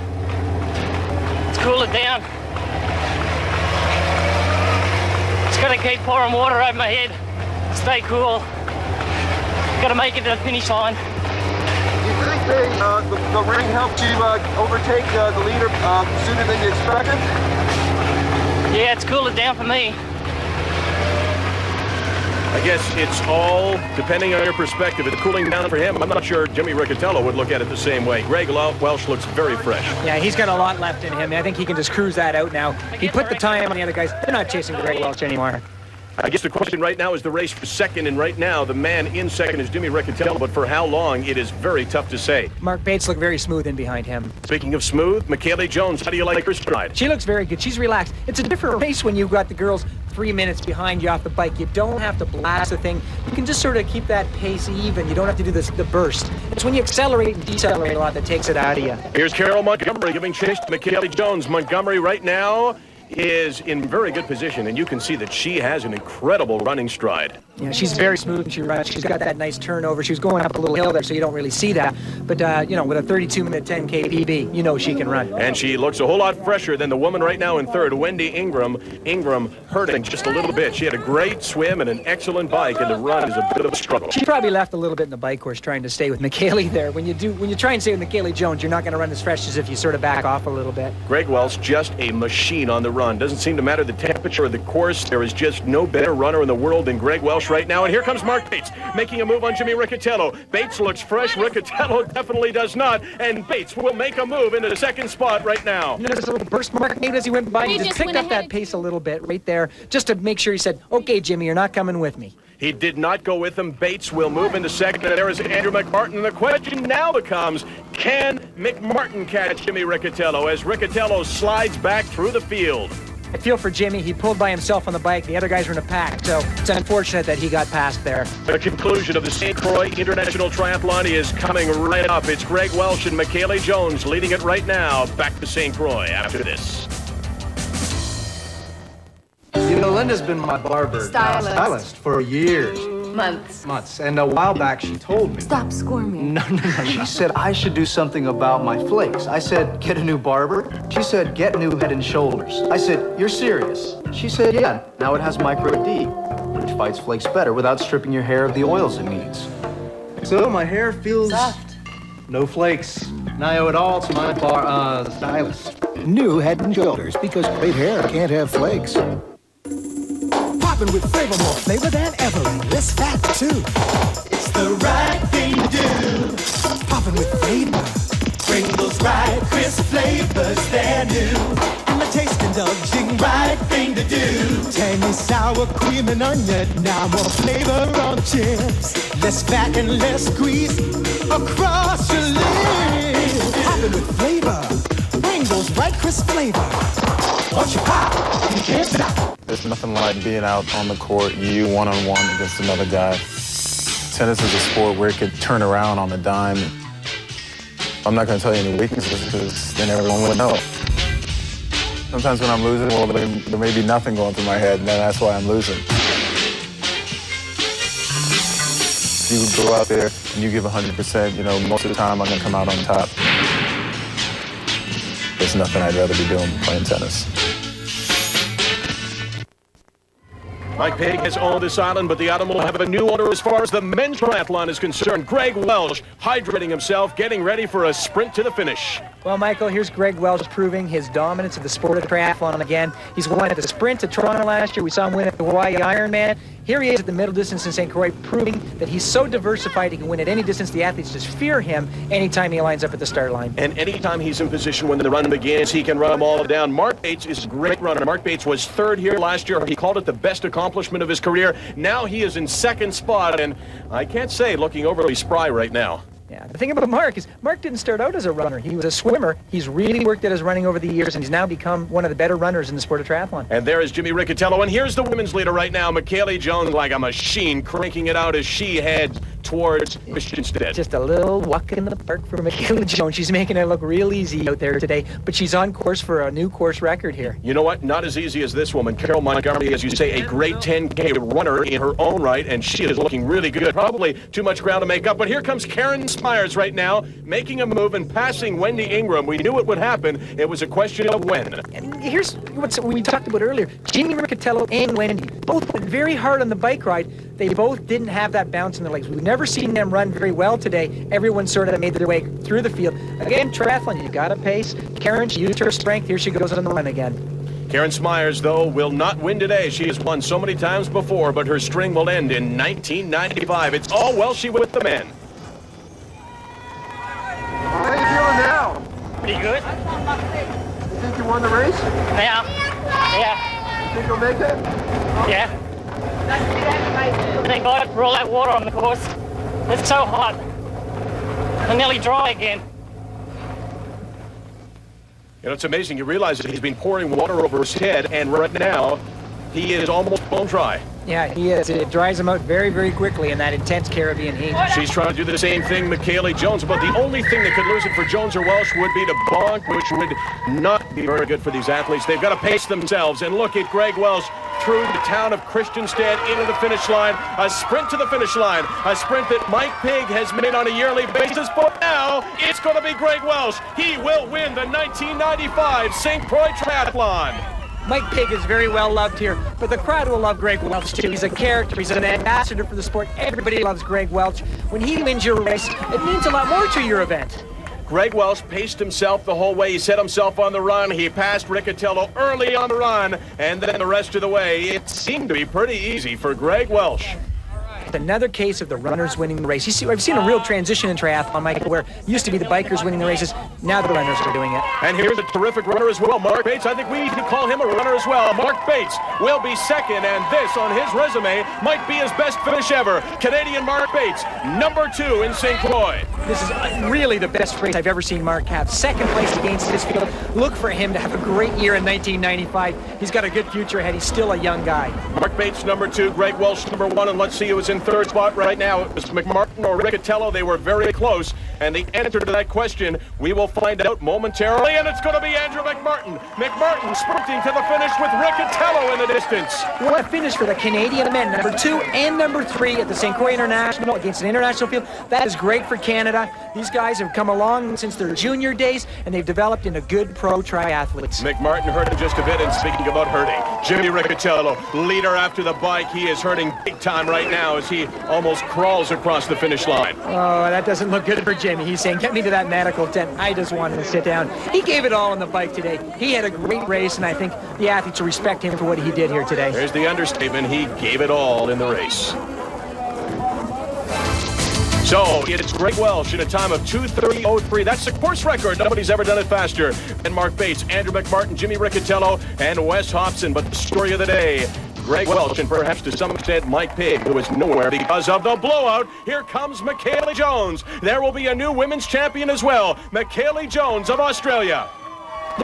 It's cooled it down. Just gotta keep pouring water over my head, stay cool. Gotta make it to the finish line. Do you think the rain helped you overtake the leader sooner than you expected? Yeah, it's cooled it down for me. I guess it's all depending on your perspective. It's cooling down for him. I'm not sure Jimmy Riccatello would look at it the same way. Greg Welsh looks very fresh. Yeah, he's got a lot left in him. I think he can just cruise that out now. He put the time on the other guys. They're not chasing Greg Welsh anymore. I guess the question right now is the race for second, and right now the man in second is Jimmy Riccatello, but for how long, it is very tough to say. Mark Bates looked very smooth in behind him. Speaking of smooth, Michaela Jones, how do you like her stride? She looks very good. She's relaxed. It's a different race when you've got the girls 3 minutes behind you off the bike. You don't have to blast the thing. You can just sort of keep that pace even. You don't have to do the burst. It's when you accelerate and decelerate a lot that takes it out of you. Here's Carol Montgomery giving chase to Michaela Jones. Montgomery right now is in very good position, and you can see that she has an incredible running stride. Yeah, she's very smooth when she runs. She's got that nice turnover. She was going up a little hill there, so you don't really see that. But, with a 32-minute 10K PB, you know she can run. And she looks a whole lot fresher than the woman right now in third, Wendy Ingram. Ingram hurting just a little bit. She had a great swim and an excellent bike, and the run is a bit of a struggle. She probably left a little bit in the bike course trying to stay with McKaylee there. When you try and stay with McKaylee Jones, you're not going to run as fresh as if you sort of back off a little bit. Greg Welch, just a machine on the run. Doesn't seem to matter the temperature of the course. There is just no better runner in the world than Greg Welch right now. And here comes Mark Bates making a move on Jimmy Riccatello. Bates looks fresh. Riccatello definitely does not. And Bates will make a move into the second spot right now. You notice a little burst Mark made as he went by. He just picked up that pace a little bit right there just to make sure he said, okay, Jimmy, you're not coming with me. He did not go with him. Bates will move into second. And there is Andrew McMartin. The question now becomes, can McMartin catch Jimmy Riccatello as Riccatello slides back through the field? I feel for Jimmy. He pulled by himself on the bike. The other guys were in a pack, so it's unfortunate that he got past there. The conclusion of the St Croix International Triathlon is coming right up. It's Greg Welch and McKaylee Jones leading it right now. Back to St Croix after this. You know, Linda's been my barber. Stylist. For years. Months. And a while back, she told me. Stop squirming. No. She said I should do something about my flakes. I said, get a new barber. She said, get new Head and Shoulders. I said, you're serious? She said, yeah. Now it has Micro D, which fights flakes better without stripping your hair of the oils it needs. So my hair feels soft. No flakes. And I owe it all to my stylist. New Head and Shoulders, because great hair can't have flakes. Popping with flavor, more flavor than ever, and less fat, too. It's the right thing to do. Popping with flavor. Bring those right crisp flavors, they're new. And the taste indulging, Right thing to do. tangy sour cream and onion. Now more flavor on chips. Less fat and less grease across your lips. Popping with flavor. Bring those right crisp flavors. Once you pop, you can't stop. There's nothing like being out on the court, you one-on-one against another guy. Tennis is a sport where it could turn around on a dime. I'm not going to tell you any weaknesses because then everyone would know. Sometimes when I'm losing, well, there may be nothing going through my head, and then that's why I'm losing. You go out there and you give 100%, most of the time I'm going to come out on top. There's nothing I'd rather be doing than playing tennis. Mike Pig has owned this island, but the island will have a new owner as far as the men's triathlon is concerned. Greg Welch hydrating himself, getting ready for a sprint to the finish. Well, Michael, here's Greg Welch proving his dominance of the sport of triathlon again. He's won at the sprint at Toronto last year. We saw him win at the Hawaii Ironman. Here he is at the middle distance in St. Croix, proving that he's so diversified he can win at any distance. The athletes just fear him anytime he lines up at the start line. And anytime he's in position when the run begins, he can run them all down. Mark Bates is a great runner. Mark Bates was third here last year. He called it the best accomplishment of his career. Now he is in second spot, and I can't say looking overly spry right now. Yeah, the thing about Mark is Mark didn't start out as a runner. He was a swimmer. He's really worked at his running over the years, and he's now become one of the better runners in the sport of triathlon. And there is Jimmy Riccatello, and here's the women's leader right now, McKaylee Jones, like a machine, cranking it out as she heads towards Christiansted. Just a little walk in the park for McKaylee Jones. She's making it look real easy out there today, but she's on course for a new course record here. You know what? Not as easy as this woman. Carol Montgomery, as you say, a great 10K runner in her own right, and she is looking really good. Probably too much ground to make up, but here comes Karen Smyers right now, making a move and passing Wendy Ingram. We knew it would happen. It was a question of when. And here's what we talked about earlier. Jimmy Riccatello and Wendy both went very hard on the bike ride. They both didn't have that bounce in their legs. We've never seen them run very well today. Everyone sort of made their way through the field. Again, triathlon, you got to pace. Karen, she used her strength. Here she goes on the run again. Karen Smyers, though, will not win today. She has won so many times before, but her string will end in 1995. It's all Welshie with the men. How are you feeling now? Pretty good. You think you won the race? Yeah. You think you'll make it? Yeah. Thank God for all that water on the course. It's so hot. I'm nearly dry again. You know, it's amazing. You realize that he's been pouring water over his head, and right now, he is almost bone dry. Yeah, he is. It dries him out very, very quickly in that intense Caribbean heat. She's trying to do the same thing, McKaylee Jones, but the only thing that could lose it for Jones or Welsh would be to bonk, which would not be very good for these athletes. They've got to pace themselves, and look at Greg Welsh through the town of Christiansted into the finish line. A sprint to the finish line. A sprint that Mike Pigg has made on a yearly basis, but now it's going to be Greg Welsh. He will win the 1995 St. Croix Triathlon. Mike Pigg is very well loved here, but the crowd will love Greg Welch too. He's a character, he's an ambassador for the sport. Everybody loves Greg Welch. When he wins your race, it means a lot more to your event. Greg Welsh paced himself the whole way. He set himself on the run. He passed Riccatello early on the run, and then the rest of the way, it seemed to be pretty easy for Greg Welsh. Another case of the runners winning the race. I've seen a real transition in triathlon, Michael, where it used to be the bikers winning the races. Now the runners are doing it. And here's a terrific runner as well, Mark Bates. I think we can call him a runner as well. Mark Bates will be second, and this on his resume might be his best finish ever. Canadian Mark Bates, number 2 in St. Croix. This is really the best race I've ever seen Mark have. Second place against his field. Look for him to have a great year in 1995. He's got a good future ahead. He's still a young guy. Mark Bates, number 2. Greg Welsh, number 1. And let's see who is in third spot right now. It was McMartin or Riccatello. They were very close. And the answer to that question, we will find out momentarily. And it's going to be Andrew McMartin. McMartin sprinting to the finish with Riccatello in the distance. What a finish for the Canadian men. Number 2 and number 3 at the St. Croix International against an international field. That is great for Canada. These guys have come along since their junior days, and they've developed into good pro triathletes. McMartin hurting just a bit, and speaking about hurting, Jimmy Riccatello, leader after the bike. He is hurting big time right now as he almost crawls across the finish line. Oh, that doesn't look good for Jimmy. He's saying, get me to that medical tent. I just wanted to sit down. He gave it all on the bike today. He had a great race, and I think the athletes will respect him for what he did here today. There's the understatement. He gave it all in the race. So it's Greg Welsh in a time of 2:30.03. That's the course record. Nobody's ever done it faster than Mark Bates, Andrew McMartin, Jimmy Riccatello, and Wes Hobson. But the story of the day, Greg Welsh and perhaps to some extent Mike Pigg, who was nowhere because of the blowout. Here comes Michaela Jones. There will be a new women's champion as well, Michaela Jones of Australia.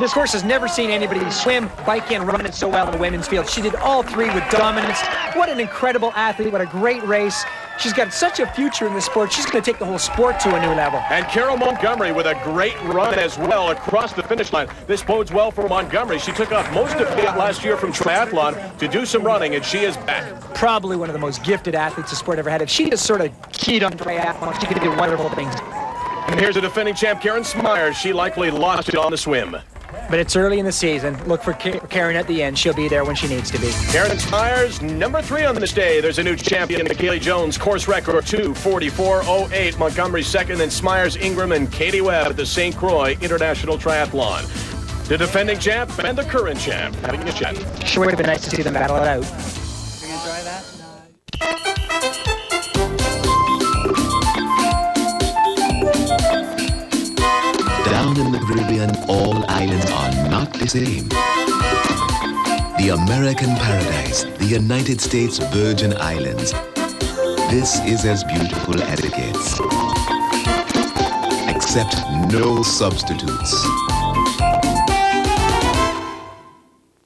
This horse has never seen anybody swim, bike, and run it so well in the women's field. She did all 3 with dominance. What an incredible athlete. What a great race. She's got such a future in the sport. She's going to take the whole sport to a new level. And Carol Montgomery with a great run as well across the finish line. This bodes well for Montgomery. She took off most of it last year from triathlon to do some running, and she is back. Probably one of the most gifted athletes the sport ever had. If she just sort of keyed on triathlon, she could do wonderful things. And here's a defending champ, Karen Smyers. She likely lost it on the swim. But it's early in the season. Look for Karen at the end. She'll be there when she needs to be. Karen Smyers, number 3 on this day. There's a new champion, Michaela Jones, course record 2:44.08. Montgomery second, then Smyers, Ingram, and Katie Webb at the St. Croix International Triathlon. The defending champ and the current champ having a chat. Sure would have been nice to see them battle it out. You're going to try that? Down in the Caribbean, all islands are not the same. The American paradise, the United States Virgin Islands. This is as beautiful as it gets. Except no substitutes.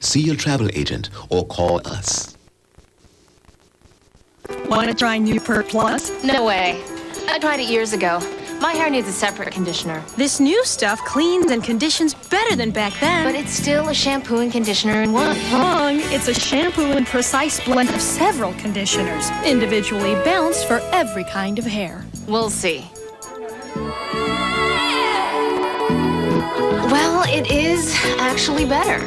See your travel agent or call us. Want to try New Perk Plus? No way. I tried it years ago. My hair needs a separate conditioner. This new stuff cleans and conditions better than back then. But it's still a shampoo and conditioner in one. Wrong. It's a shampoo and precise blend of several conditioners, individually balanced for every kind of hair. We'll see. Well, it is actually better.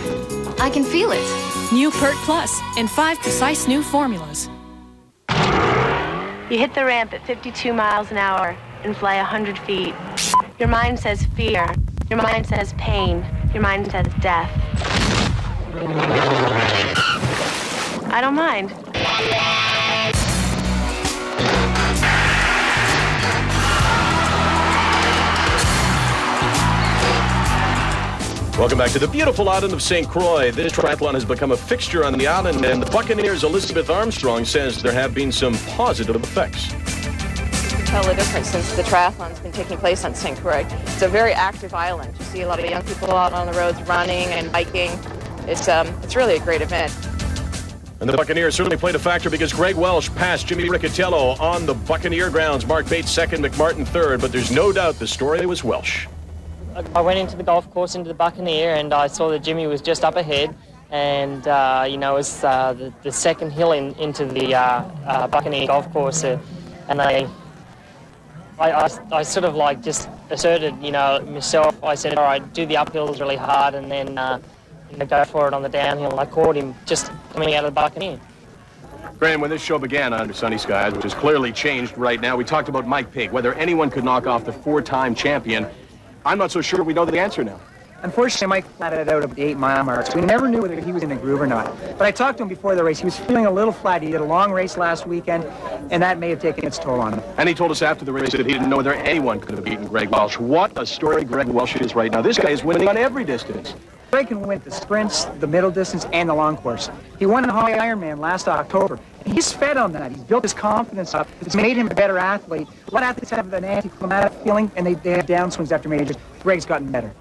I can feel it. New Perk Plus and 5 precise new formulas. You hit the ramp at 52 miles an hour and fly 100 feet. Your mind says fear. Your mind says pain. Your mind says death. I don't mind. Welcome back to the beautiful island of St. Croix. This triathlon has become a fixture on the island, and the Buccaneers' Elizabeth Armstrong says there have been some positive effects. Tell the difference since the triathlon's been taking place on St. Croix. It's a very active island. You see a lot of young people out on the roads running and biking. It's really a great event. And the Buccaneers certainly played a factor because Greg Welsh passed Jimmy Riccatello on the Buccaneer grounds. Mark Bates second, McMartin third, but there's no doubt the story was Welsh. I went into the golf course, into the Buccaneer, and I saw that Jimmy was just up ahead. And, you know, it's the second hill into the Buccaneer golf course. And I sort of like just asserted, you know, myself. I said, all right, do the uphills really hard and then go for it on the downhill. And I caught him just coming out of the Buccaneer. Graham, when this show began under Sunny Skies, which has clearly changed right now, we talked about Mike Pig, whether anyone could knock off the 4-time champion. I'm not so sure we know the answer now. Unfortunately, Mike flatted out of the 8-mile mark, so we never knew whether he was in a groove or not. But I talked to him before the race. He was feeling a little flat. He did a long race last weekend, and that may have taken its toll on him. And he told us after the race that he didn't know whether anyone could have beaten Greg Welch. What a story Greg Welch is right now. This guy is winning on every distance. Greg can win the sprints, the middle distance, and the long course. He won the Hawaii Ironman last October. And he's fed on that. He's built his confidence up. It's made him a better athlete. A lot of athletes have an anticlimactic feeling, and they have downswings after majors. Greg's gotten better.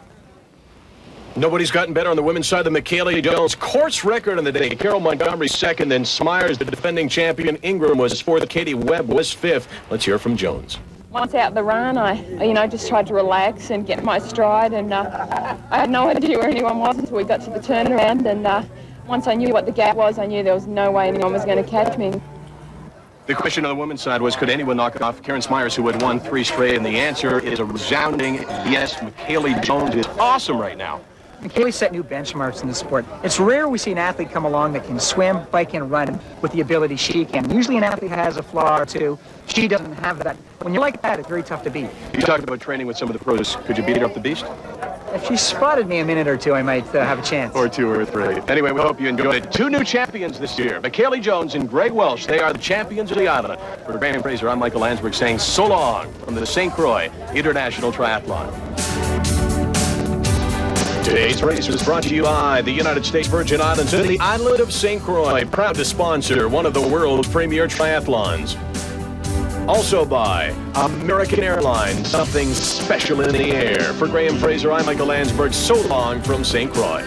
Nobody's gotten better on the women's side than Michaela Jones. Course record on the day. Carol Montgomery second, then Smyers, the defending champion. Ingram was fourth. Katie Webb was fifth. Let's hear from Jones. Once out the run, I just tried to relax and get my stride, and I had no idea where anyone was until we got to the turnaround, and once I knew what the gap was, I knew there was no way anyone was going to catch me. The question on the women's side was, could anyone knock off Karen Smyers, who had won 3 straight? And the answer is a resounding yes. Michaela Jones is awesome right now. Michaela set new benchmarks in the sport. It's rare we see an athlete come along that can swim, bike, and run with the ability she can. Usually an athlete has a flaw or two. She doesn't have that. When you're like that, it's very tough to beat. You talked about training with some of the pros. Could you beat her up the beast? If she spotted me a minute or two, I might have a chance. Or 2 or 3. Anyway, we hope you enjoyed it. 2 new champions this year. Michaela Jones and Greg Welch. They are the champions of the island. For Graham Fraser, I'm Michael Landsberg saying so long from the St Croix International Triathlon. Today's race was brought to you by the United States Virgin Islands and the island of St. Croix, proud to sponsor one of the world's premier triathlons. Also by American Airlines, something special in the air. For Graham Fraser, I'm Michael Landsberg. So long from St. Croix.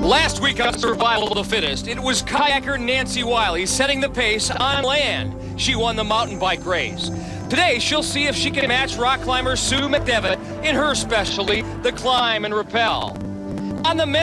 Last week on Survival of the Fittest, it was kayaker Nancy Wiley setting the pace on land. She won the mountain bike race. Today, she'll see if she can match rock climber Sue McDevitt in her specialty, the climb and rappel. On the